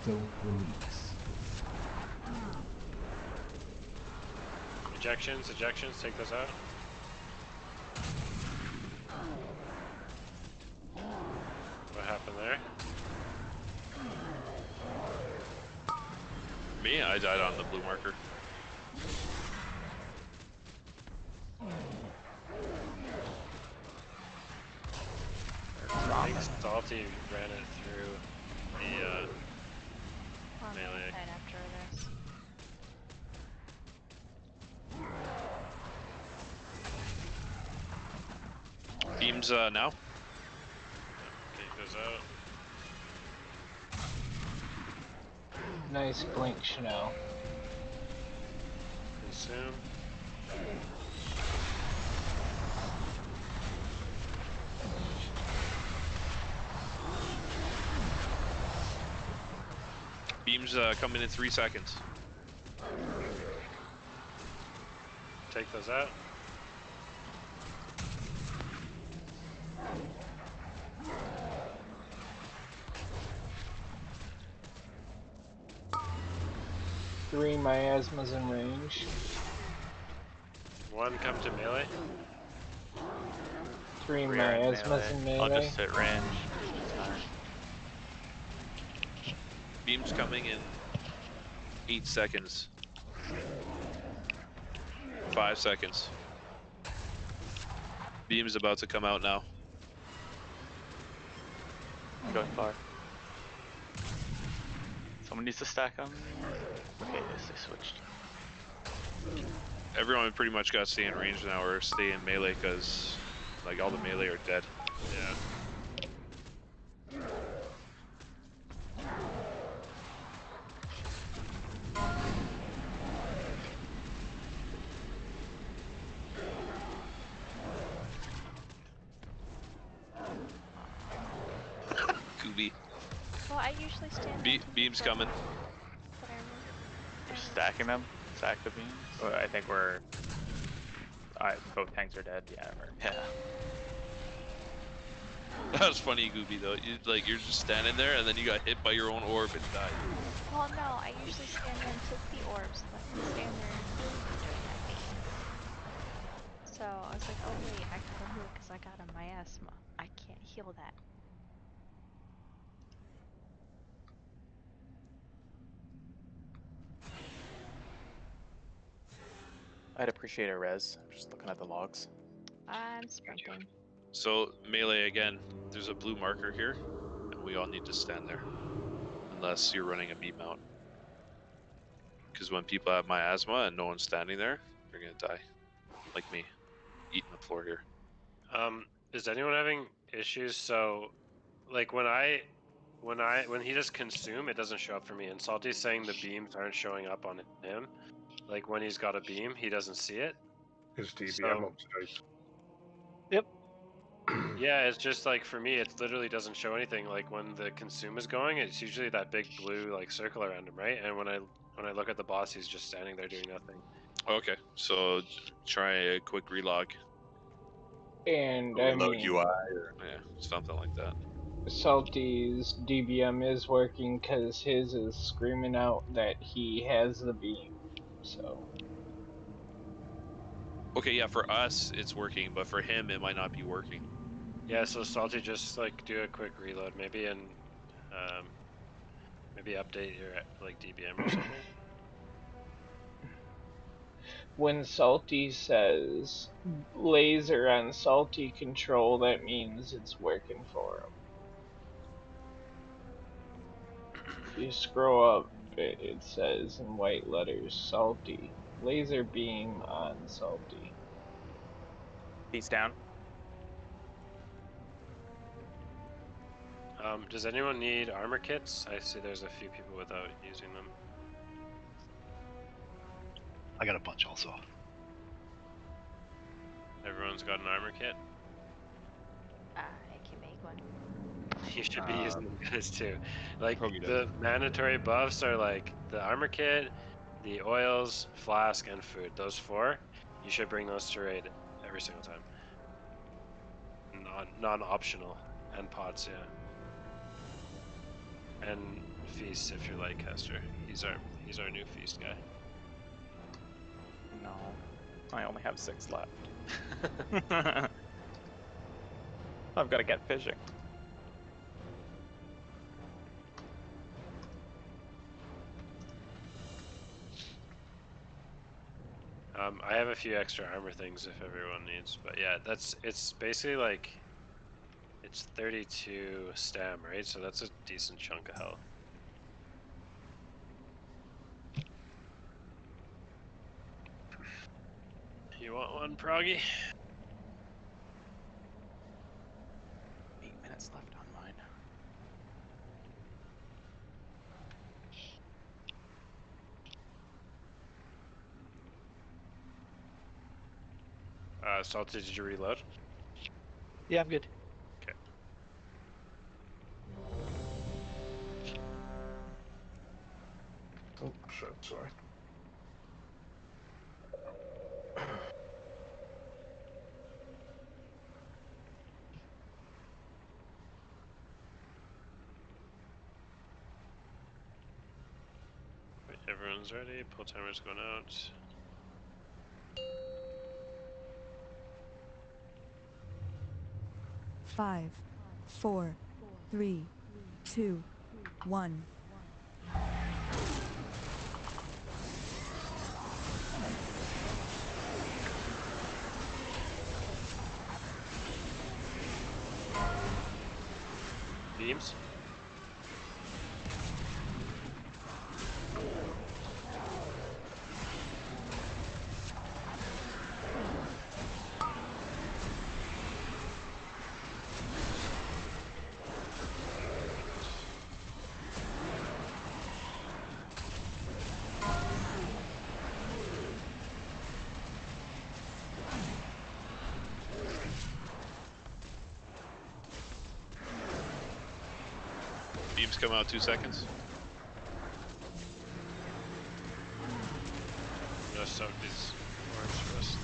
Don't release. Ejections, take those out. What happened there? Me, I died on the blue marker. I think Salty ran it through the melee. Right after this. Beams now. Take those out. Nice blink, Chanel. Consume. Beams coming in 3 seconds. Take those out. Three miasmas in range. One come to melee. 3 We are in miasmas melee. in I'll melee. just hit range. It's fine. Beam's coming in 8 seconds. 5 seconds. Beam's about to come out now. I'm going far. Someone needs to stack on me. Okay, yes, they switched. Everyone pretty much got to stay in range now or stay in melee because like all the melee are dead. Yeah. Gooby. Well, I usually stand there until Beam's people coming. whatever. You're stacking them? Stack the beams? Well, I think we're. Both tanks are dead. Yeah. Yeah. That was funny, Gooby, though. You're just standing there, and then you got hit by your own orb and died. Well, no, I usually stand there until the orbs let me stand there and heal you during that phase. So I was like, oh wait, I gotta move because I got a miasma. I can't heal that. I'd appreciate a res. I'm just looking at the logs. I'm sprinting. So, melee again. There's a blue marker here, and we all need to stand there. Unless you're running a beam out. Because when people have miasma and no one's standing there, they're gonna die. Like me. Eating the floor here. Is anyone having issues? So, like when he does consume, it doesn't show up for me. And Salty's saying the beams aren't showing up on him. Like when he's got a beam, he doesn't see it. His DBM So- up to date. Yep. Yeah, it's just like for me, it literally doesn't show anything. Like when the consume is going, it's usually that big blue like circle around him, right? And when I look at the boss, he's just standing there doing nothing. Okay, so try a quick relog. And I Reload mean, UI or Yeah, something like that. Salty's DBM is working because his is screaming out that he has the beam. So Okay, yeah, for us it's working, but for him it might not be working. Yeah, so Salty, just like do a quick reload maybe, and maybe update your like DBM or something. when Salty says laser on Salty control, that means it's working for him. If you scroll up, it says in white letters Salty. Laser beam on Salty. He's down. Does anyone need armor kits? I see there's a few people without using them. I got a bunch also. Everyone's got an armor kit. I can make one. You should be using them guys too. Like Krogi does. the mandatory buffs are like the armor kit, the oils, flask, and food. Those 4, you should bring those to raid every single time. Non-optional, and pots, yeah. And feast if you're like Hester. He's our new feast guy. No, I only have 6 left. I've got to get fishing. I have a few extra armor things if everyone needs, but yeah, it's basically like it's 32 stam, right? So that's a decent chunk of health. You want one, Proggy? 8 minutes left on mine. Salty, did you reload? Yeah, I'm good. Okay. Oh shit, sorry. Wait, everyone's ready. Pull timer's going out. 5, 4, 3, 2, 1. Beams. Beams come out 2 seconds. I'm gonna soak these orange first.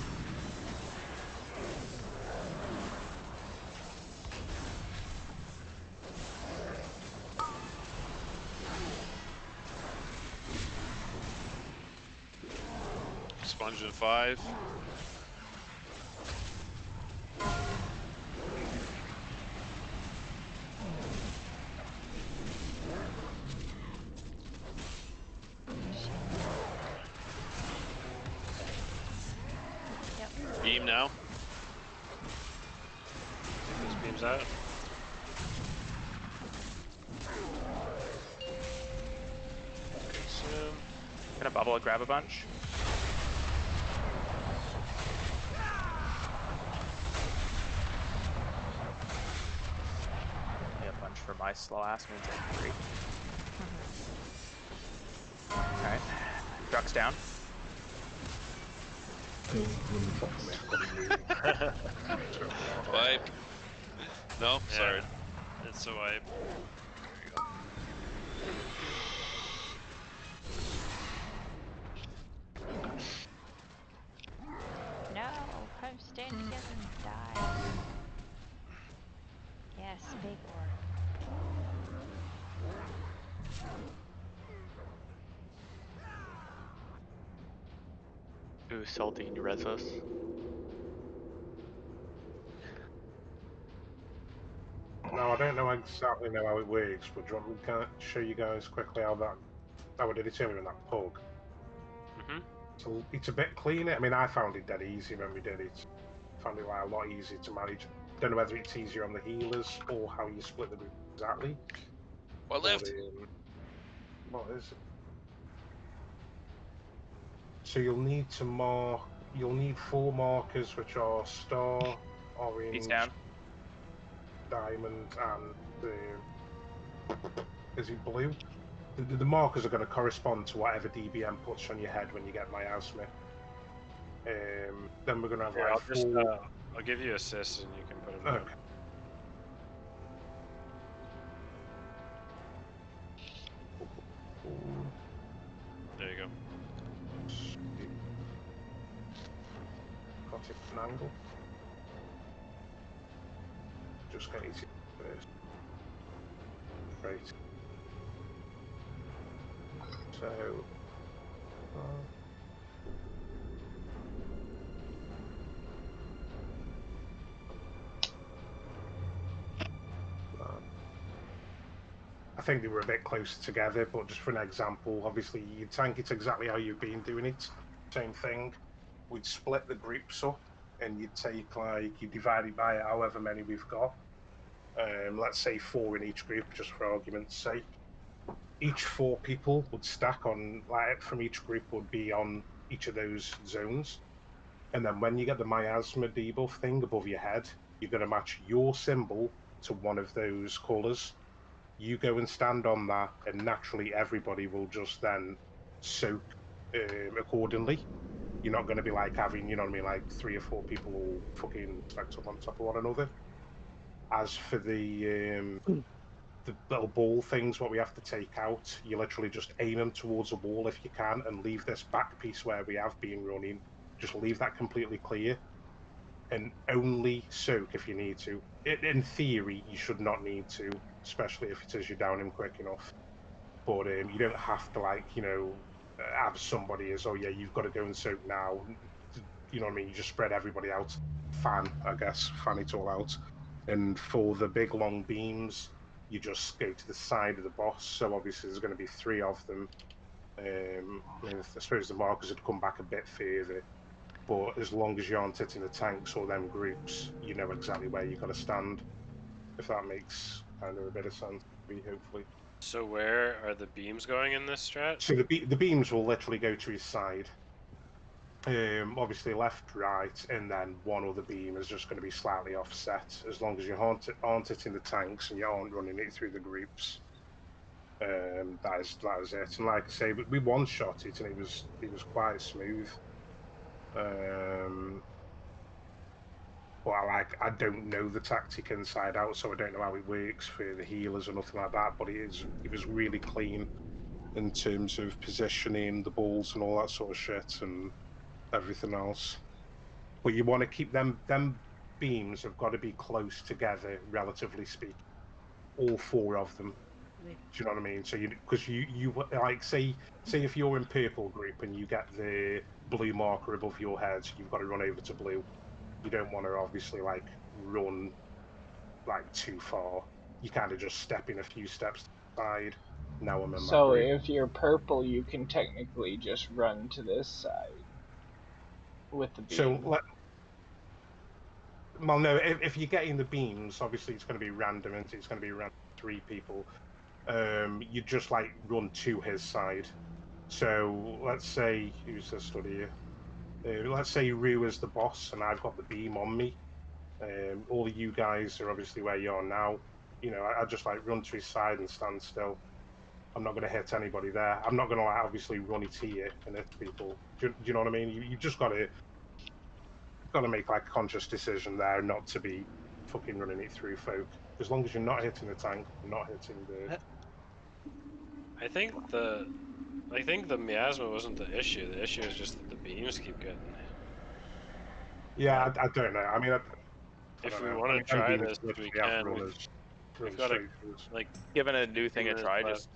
Sponge in 5. Beam now. Take those beams out. Consume. Gonna bubble and grab a bunch. A bunch for my slow ass means I'm free. Okay. Druck's down. Wipe. No, Yeah, sorry. it's a wipe. No, come stand together and die. Yes, big orb. Ooh, salty, can you res us? No, I don't know exactly how it works, but do you want me to show you guys quickly how I did it earlier in that pug? So it's a bit cleaner. I mean, I found it dead easy when we did it. Found it like a lot easier to manage. Don't know whether it's easier on the healers or how you split the group exactly. What left? What is it? So you'll need to mark. You'll need 4 markers, which are star, orange, diamond, and is it blue? The markers are going to correspond to whatever DBM puts on your head when you get miasma. Then we're going to have like I'll 4. I'll give you assists and you can put them down. There you go. Got it at an angle. Just get it first. Great. So. I think they were a bit closer together, but just for an example, obviously you tank it exactly how you've been doing it. Same thing. We'd split the groups up, and you'd take you divide it by however many we've got. Let's say 4 in each group, just for argument's sake. Each 4 people would stack on, from each group would be on each of those zones. And then when you get the miasma debuff thing above your head, you're going to match your symbol to one of those colours. You go and stand on that, and naturally everybody will just then soak accordingly. You're not going to be having, you know what I mean, 3 or 4 people all fucking stacked up on top of one another. As for the little ball things, what we have to take out, you literally just aim them towards a wall if you can, and leave this back piece where we have been running. Just leave that completely clear, and only soak if you need to. In theory, you should not need to, especially if it is you're down him quick enough. But you don't have to, have somebody as, oh yeah, you've got to go and soak now. You know what I mean? You just spread everybody out. Fan, I guess. Fan it all out. And for the big long beams, you just go to the side of the boss. So obviously there's going to be 3 of them. I mean, I suppose the markers would come back a bit further, but as long as you aren't hitting the tanks or them groups, you know exactly where you've got to stand. If that makes kind of a bit of sense, hopefully. So where are the beams going in this strat? So the beams will literally go to his side. Obviously left, right, and then one other beam is just going to be slightly offset. As long as you aren't hitting the tanks and you aren't running it through the groups, that is it. And like I say, we one shot it and it was quite smooth. But I don't know the tactic inside out, so I don't know how it works for the healers or nothing like that. But it was really clean in terms of positioning the balls and all that sort of shit and everything else. But you want to keep them beams have got to be close together, relatively speaking. All 4 of them. Do you know what I mean? So because you like say if you're in purple group and you get the blue marker above your head, you've got to run over to blue. You don't want to obviously like run like too far. You kind of just step in a few steps to the side. Now I'm in my So group. if you're purple, you can technically just run to this side with the beam. So well, no, if you're getting the beams, obviously it's going to be random, and it's going to be around 3 people. You just like run to his side. So let's say who's this study here? Let's say Rue is the boss, and I've got the beam on me. All of you guys are obviously where you are now. You know, I just like run to his side and stand still. I'm not going to hit anybody there. I'm not going to like obviously run it here and hit people. Do you know what I mean? You just got to make like a conscious decision there, not to be fucking running it through folk. As long as you're not hitting the tank, not hitting the. I think the miasma wasn't the issue. The issue is just that the beams keep getting. Yeah, I don't know. I mean, I If don't we know. want I to mean, try beams this, we literally have can. runners We've run got to straight through us. like Giving a new 15 thing a minutes try, left. just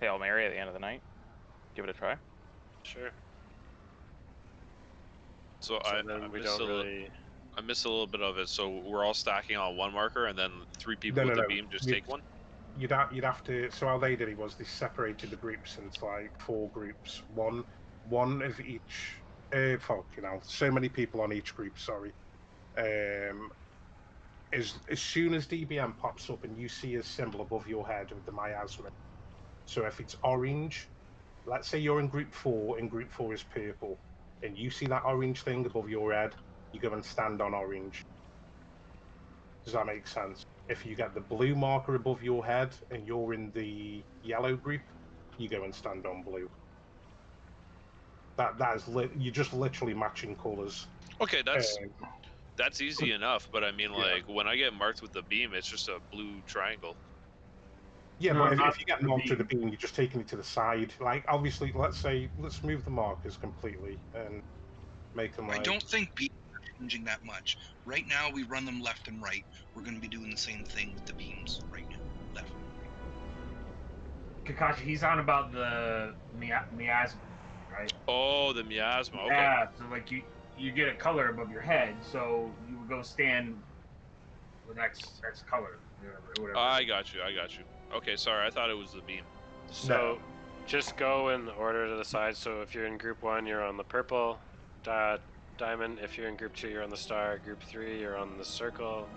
Hail Mary at the end of the night. Give it a try. Sure. So I missed a little bit of it. So we're all stacking on one marker, and then 3 people No, with no, the no. beam just take one. You'd have to. So how they did it was they separated the groups into like 4 groups. One of each. Fuck, you know, so many people on each group. Sorry. As soon as DBM pops up and you see a symbol above your head with the miasma. So if it's orange, let's say you're in group 4 and group 4 is purple, and you see that orange thing above your head, you go and stand on orange. Does that make sense? If you get the blue marker above your head and you're in the yellow group, you go and stand on blue. That is you're just literally matching colours. Okay, that's easy enough. But I mean, like when I get marked with the beam, it's just a blue triangle. Yeah, No, but not if you get the marked with the beam. beam, you're just taking it to the side. Like obviously, let's move the markers completely and make them I like. don't think beams are changing that much. Right now, we run them left and right. We're going to be doing the same thing with the beams right now. Left. Kakashi, he's on about the miasma, right? Oh, the miasma. Okay. Yeah, so like you get a color above your head, so you would go stand the next color, whatever. I got you. Okay, sorry. I thought it was the beam. So, just go in order to the side. So if you're in group 1, you're on the purple diamond. If you're in group 2, you're on the star. Group 3, you're on the circle.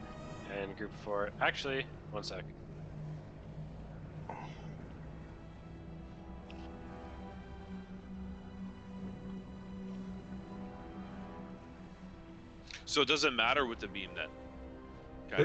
And group 4, actually, one sec. So it doesn't matter with the beam then.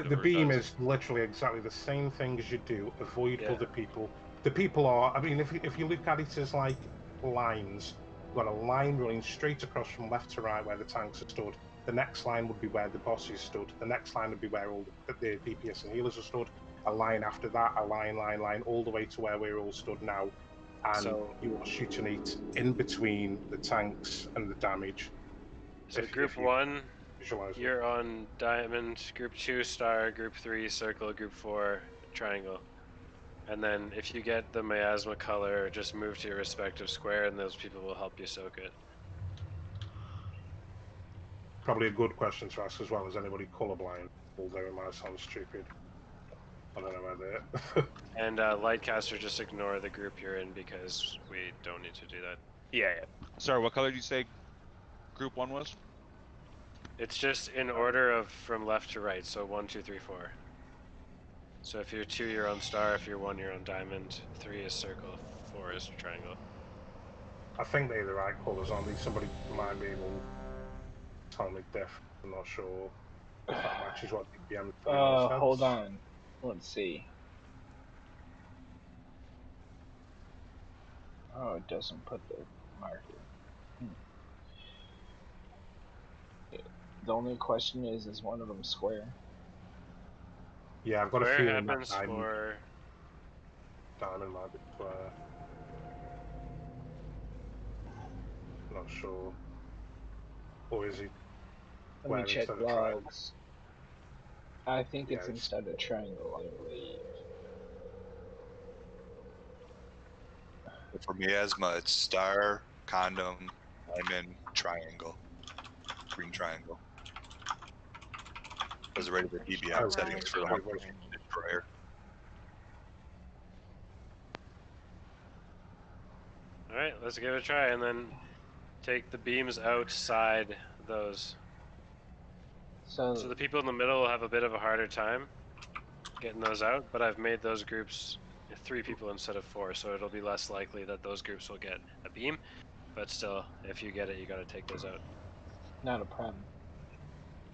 The beam is literally exactly the same thing as you do. Avoid other people. The people are. I mean, if you look at it as like lines, you've got a line running straight across from left to right where the tanks are stood. The next line would be where the bosses stood. The next line would be where all the DPS and healers are stood. A line after that, a line, all the way to where we're all stood now. And you are shooting it in between the tanks and the damage. So If group you 1, visualize it. you're on diamond. Group 2, star. Group 3, circle. Group 4, triangle. And then if you get the miasma color, just move to your respective square, and those people will help you soak it. Probably a good question to ask as well. Is anybody colorblind? although it might sound stupid. I don't know about it. And Lightcaster, just ignore the group you're in because we don't need to do that. Yeah, yeah. Sorry, what color did you say group 1 was? It's just in order of from left to right, so 1, 2, 3, 4. So if you're 2, you're on star. If you're 1, you're on diamond. 3 is circle. 4 is triangle. I think they're the right colours, aren't they? Somebody might be able to tell me diff. I'm not sure if that matches what DPM says. Hold on. Let's see. Oh, it doesn't put the marker. The only question is one of them square? Yeah, I've got Square a feeling that happens for... diamond might be square. Not sure. Or is it Let me check instead of triangle? logs. I think it's Yeah, instead of triangle, I believe. For miasma, it's star, condom, diamond, triangle, green triangle. Those are already the DBM settings for the destroyer. Alright, let's give it a try, and then take the beams outside those. So the people in the middle will have a bit of a harder time getting those out, but I've made those groups 3 people instead of 4, so it'll be less likely that those groups will get a beam. But still, if you get it, you gotta take those out. Not a problem.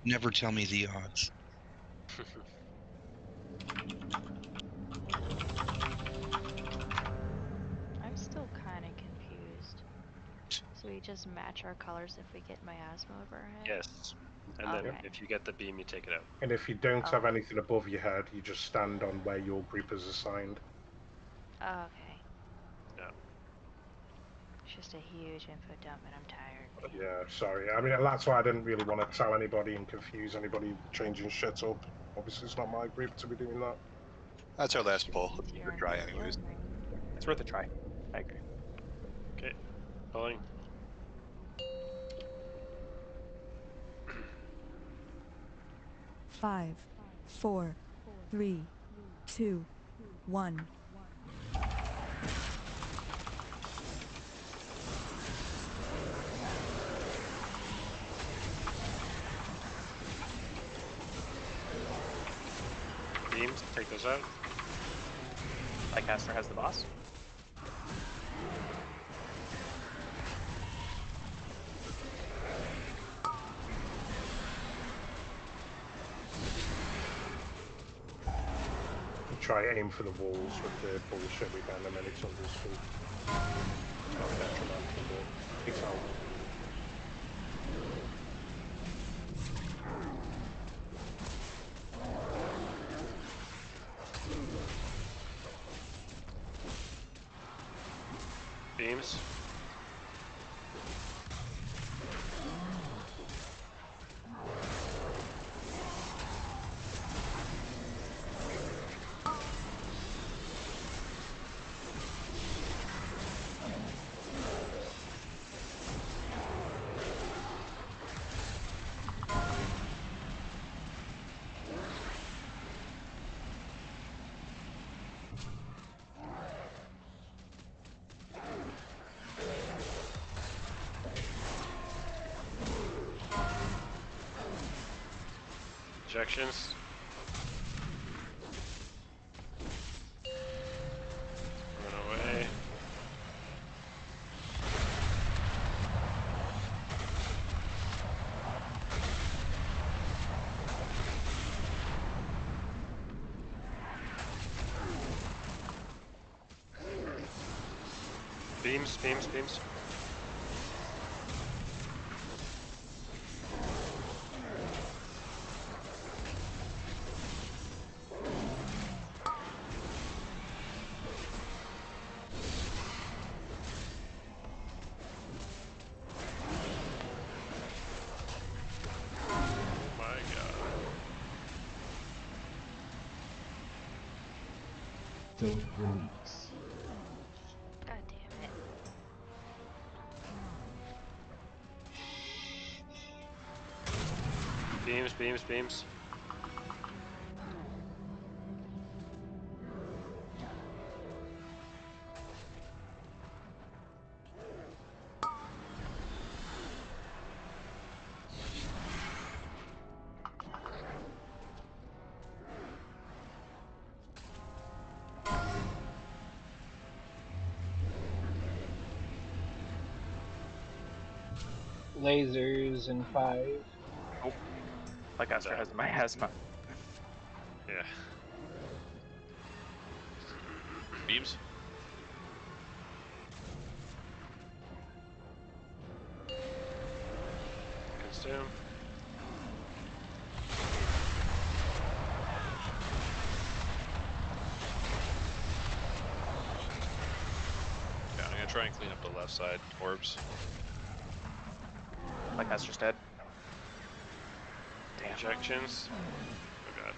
Never tell me the odds. I'm still kind of confused. So we just match our colors if we get miasma over our head? Yes. And then Okay. if you get the beam, you take it out. And if you don't have anything above your head, you just stand on where your group is assigned. Okay. Yeah. It's just a huge info dump and I'm tired. Yeah, sorry. I mean, that's why I didn't really want to tell anybody and confuse anybody changing shit up. Obviously, it's not my group to be doing that. That's our last poll. Let's give it a try anyways. It's worth a try. I agree. Okay. Pulling. Five, 4, 3, 2, 1. Beams, take those out. Lightcaster has the boss. You try aim for the walls with the bullshit we ban, and then it's understood. It's not detrimental, but it's helpful. Beams. Injections. Run away. Beams, beams, beams. Oh my god. Don't release. God damn it. Beams, beams, beams. Lasers in 5. Oh, like Aster has miasma. Yeah. Beams. Consume. Yeah, I'm gonna try and clean up the left side orbs. Like Aster's dead. Damn. Injections. Oh god.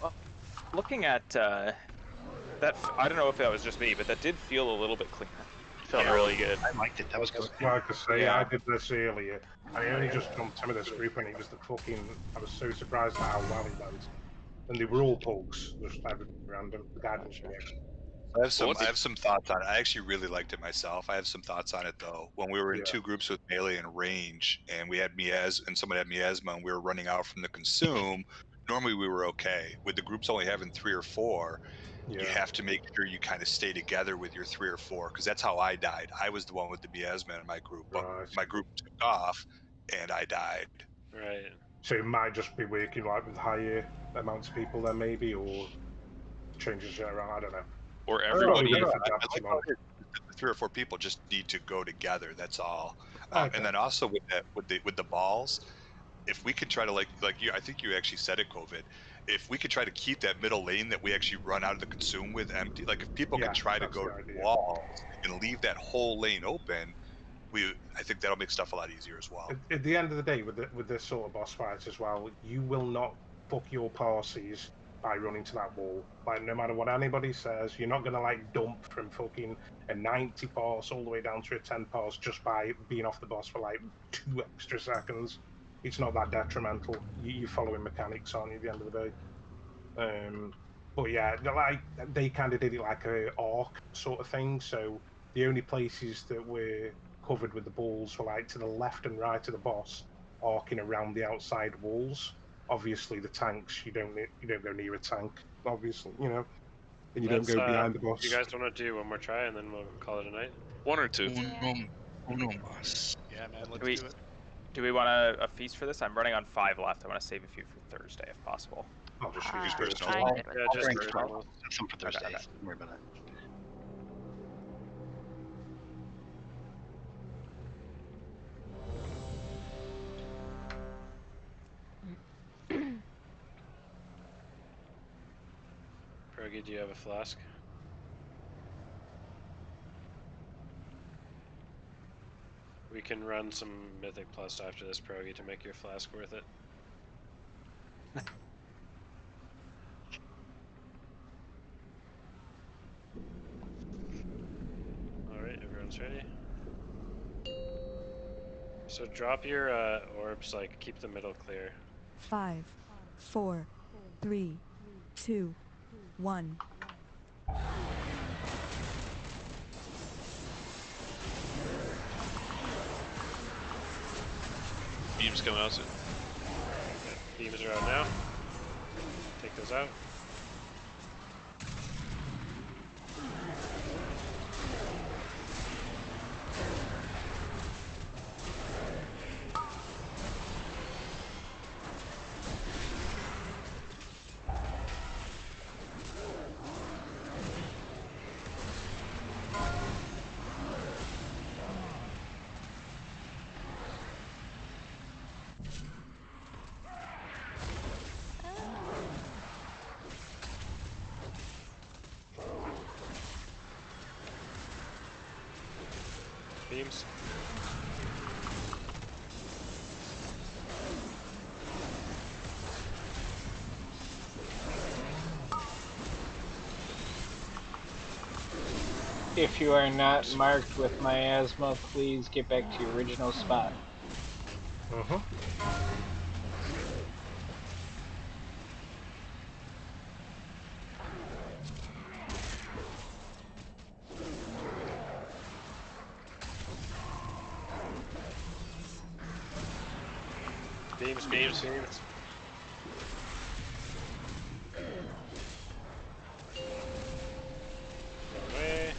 Well, looking at that, I don't know if that was just me, but that did feel a little bit cleaner. Felt really good. I liked it. That was good. Like I say, Yeah. I did this earlier. I only just jumped into this group and it was the fucking. I was so surprised at how well it went. And they were all pugs, just every random. The guy didn't show me. I have some thoughts on it. I actually really liked it myself. I have some thoughts on it though. When we were in Yeah. 2 groups with melee and range, and we had and someone had miasma, and we were running out from the consume. Normally we were okay. With the groups only having 3 or 4, you Yeah. have to make sure you kind of stay together with your 3 or 4, because that's how I died. I was the one with the miasma in my group, but Right. my group took off, and I died. Right. So it might just be working like with higher amounts of people then maybe, or changes it around. I don't know. Or It's probably everybody. worth I like adapting how on. it is. The 3 or 4 people just need to go together. That's all. Okay. And then also with the balls, if we could try to like you, I think you actually said it, COVID. If we could try to keep that middle lane that we actually run out of the consume with empty, like if people Yeah, can try to that's go the to the idea. walls and leave that whole lane open, I think that'll make stuff a lot easier as well. At the end of the day, with this sort of boss fight as well, you will not fuck your parses by running to that wall. Like, no matter what anybody says, you're not going to, like, dump from fucking a 90 pass all the way down to a 10 pass just by being off the boss for, like, 2 extra seconds. It's not that detrimental. You're following mechanics, aren't you, at the end of the day? But yeah, they kind of did it like a arc sort of thing. So the only places that were covered with the balls were like to the left and right of the boss, arcing around the outside walls. Obviously, the tanks you don't go near a tank. Obviously, and you don't go behind the boss. You guys want to do one more try and then we'll call it a night? 1 or 2. Uno mas. Yeah, man, let's we- do it. Do we want a feast for this? I'm running on 5 left. I want to save a few for Thursday if possible. I'll just use personal. I'm good with Yeah, that. just Bring personal. some for Thursday. Okay. Don't worry about that. Pierogi, do you have a flask? We can run some Mythic Plus after this, Pierogi, to make your flask worth it. Alright, everyone's ready? So drop your orbs, like, keep the middle clear. 5, 4, 3, 2, 1. Beams coming out soon. Beams are out now. Take those out. Beams. If you are not marked with miasma, please get back to your original spot. Beams, beams, beams. Away.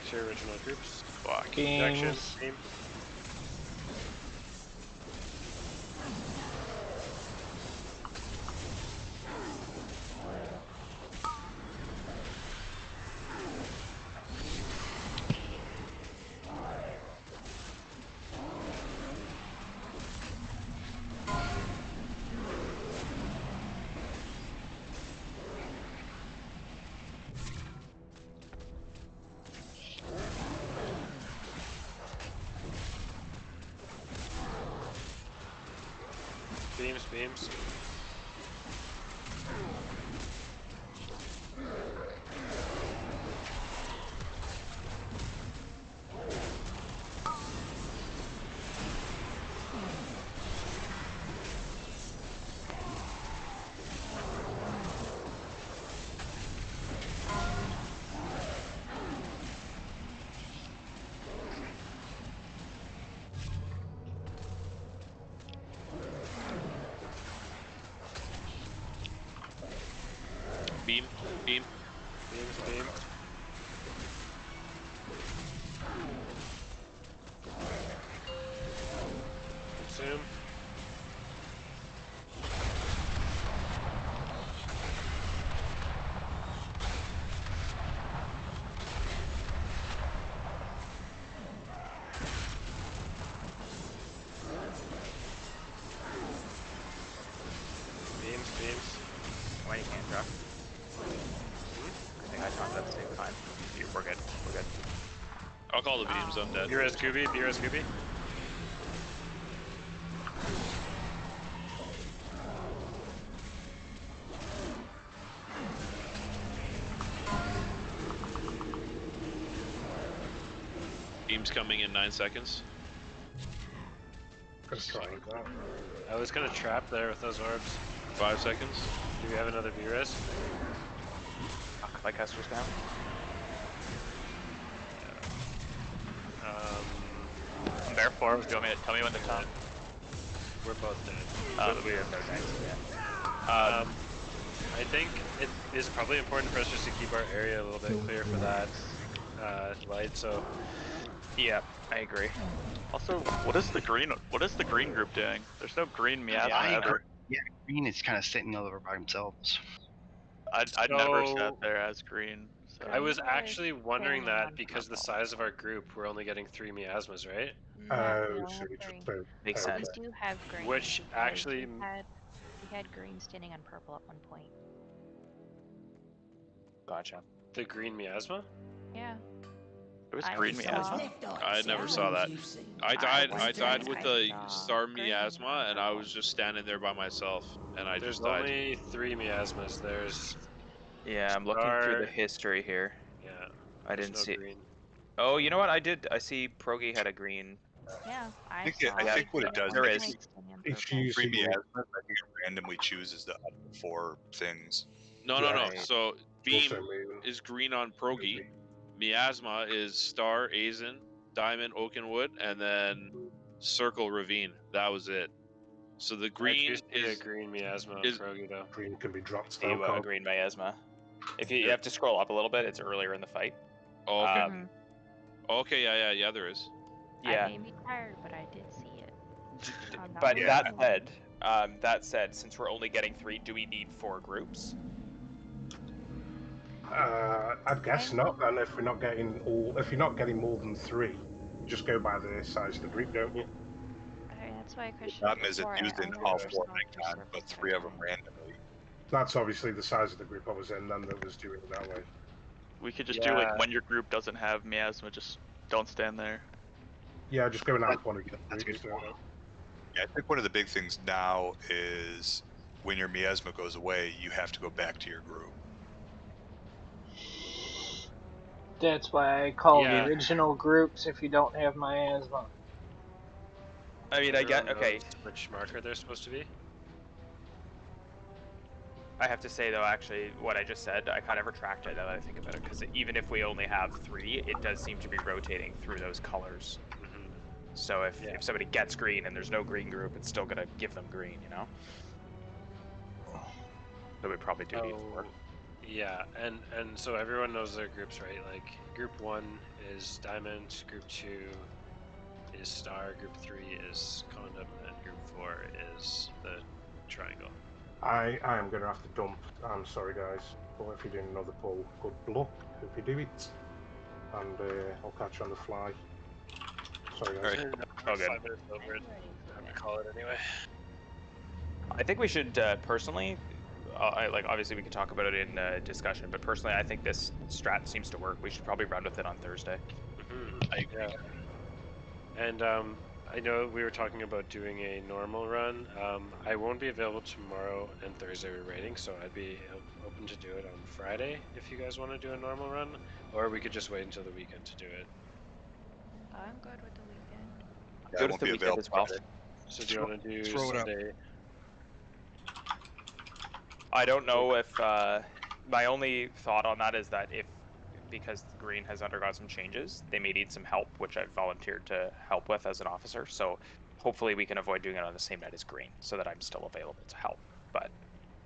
back to your original groups. Fuck. Projection, Beams. beam. Beams, beams. Beam, beam. Beams, beams. Consume. Beams, beams. Why you can't drop? I think I dropped at the same time. We're good. We're good. I'll call the beams. I'm dead. B-res Gooby, B-res Gooby. Beams coming in 9 seconds. I was gonna trap there with those orbs. 5 seconds. Do we have another B-res? Like Hester's down. Bear forms. Do you want me to tell me when to come? We're both dead. We have no tanks. Yeah. I think it is probably important for us just to keep our area a little bit clear for that light. So, yeah, I agree. Also, what is the green group doing? There's no green miasma ever. Yeah, green is kind of sitting over by themselves. I'd never sat there as green. So. I was actually wondering that because the size of our group, we're only getting 3 miasmas, right? No, we only have so three. Makes sense. We do have green. Which because actually- we had green standing on purple at one point. Gotcha. The green miasma? Yeah. It was green miasma. I never saw that. I died with the star miasma, and I was just standing there by myself, and I There's just died. only 3 miasmas. There's Yeah, I'm looking through the history here. Yeah. I there's didn't no see. green. Oh, you know what? I did. I see Progi had a green. Yeah, I think what it does, There I is. think It's free usually miasmas, I think it randomly chooses the 4 things. No. So beam Also moon. is green on Progi. Miasma is star, Azen, diamond, Oakenwood, and then circle, ravine. That was it. So the green I do see is a green miasma on is Progi though. Green can be dropped. See a green miasma. If you have to scroll up a little bit, it's earlier in the fight. Oh, okay. Okay, yeah, there is. Yeah. I may be tired, but I did see it. But that said, since we're only getting 3, do we need 4 groups? I guess not. Then if we're not getting if you're not getting more than 3, you just go by the size of the group, don't you? That's why I questioned Problem is, it's before. used I in only all ever 4 saw icons, but 3 of them randomly. That's obviously the size of the group I was in then that was doing it that way. We could just do like when your group doesn't have miasma, just don't stand there. Yeah, just go and add one of your groups. Yeah, I think one of the big things now is when your miasma goes away, you have to go back to your group. That's why I call original groups if you don't have miasma. I mean, I get okay. Which marker they're supposed to be? I have to say though, actually, what I just said, I kind of retract it now that I think about it, because even if we only have 3, it does seem to be rotating through those colors. So if somebody gets green and there's no green group, it's still gonna give them green, you know. So we probably do need 4. Yeah, and so everyone knows their groups, right? Like group 1 is diamond, group 2 is star, group 3 is condom, and group 4 is the triangle. I am going to have to dump. I'm sorry, guys. But if you're doing another pull, good luck. Hope you do it. And I'll catch you on the fly. Sorry, guys. All good. 5 minutes over it. Time to call it anyway. I think we should personally, like obviously we could talk about it in discussion, but personally I think this strat seems to work. We should probably run with it on Thursday. I agree. Yeah. And I know we were talking about doing a normal run. I won't be available tomorrow and Thursday we're raiding, so I'd be open to do it on Friday if you guys want to do a normal run, or we could just wait until the weekend to do it. I'm good with the weekend. Yeah, I won't be available as well. Friday. So do you want to do throw it up. Sunday? I don't know if my only thought on that is that if because green has undergone some changes, they may need some help, which I've volunteered to help with as an officer. So hopefully we can avoid doing it on the same night as green, so that I'm still available to help. But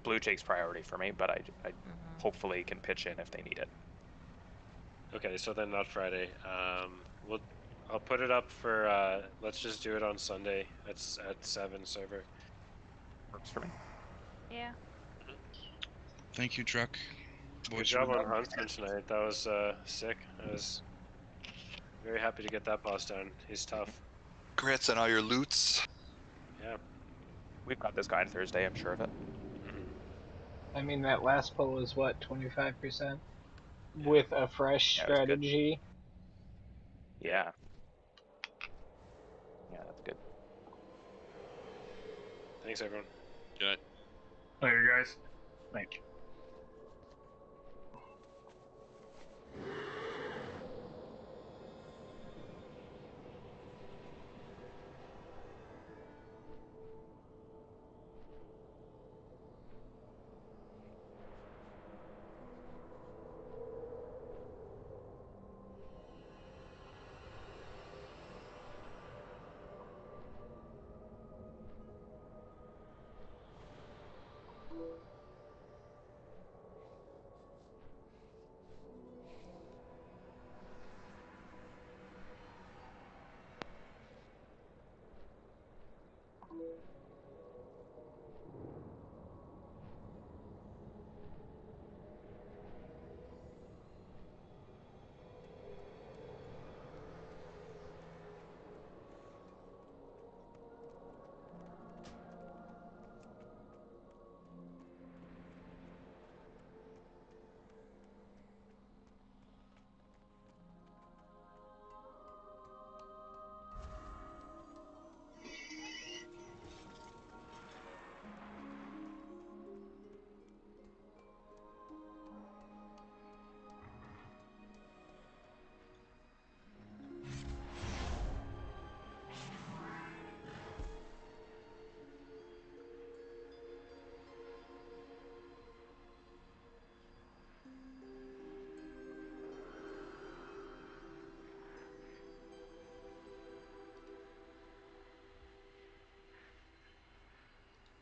blue takes priority for me, but I hopefully can pitch in if they need it. Okay, so then not Friday. I'll put it up for let's just do it on Sunday. It's at 7 server. Works for me. Yeah. Thank you, Truck. Good job on Huntsman tonight. That was sick. I was very happy to get that boss down. He's tough. Congrats on all your loots. Yeah. We've got this guy on Thursday, I'm sure of it. I mean, that last pull was what, 25%? With a fresh strategy? Yeah. Yeah, that's good. Thanks, everyone. Good night. Later, guys. Thank you.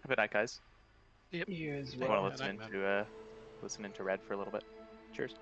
Have a good night, guys. Yep. You as I well. want to listen into Red for a little bit. Cheers.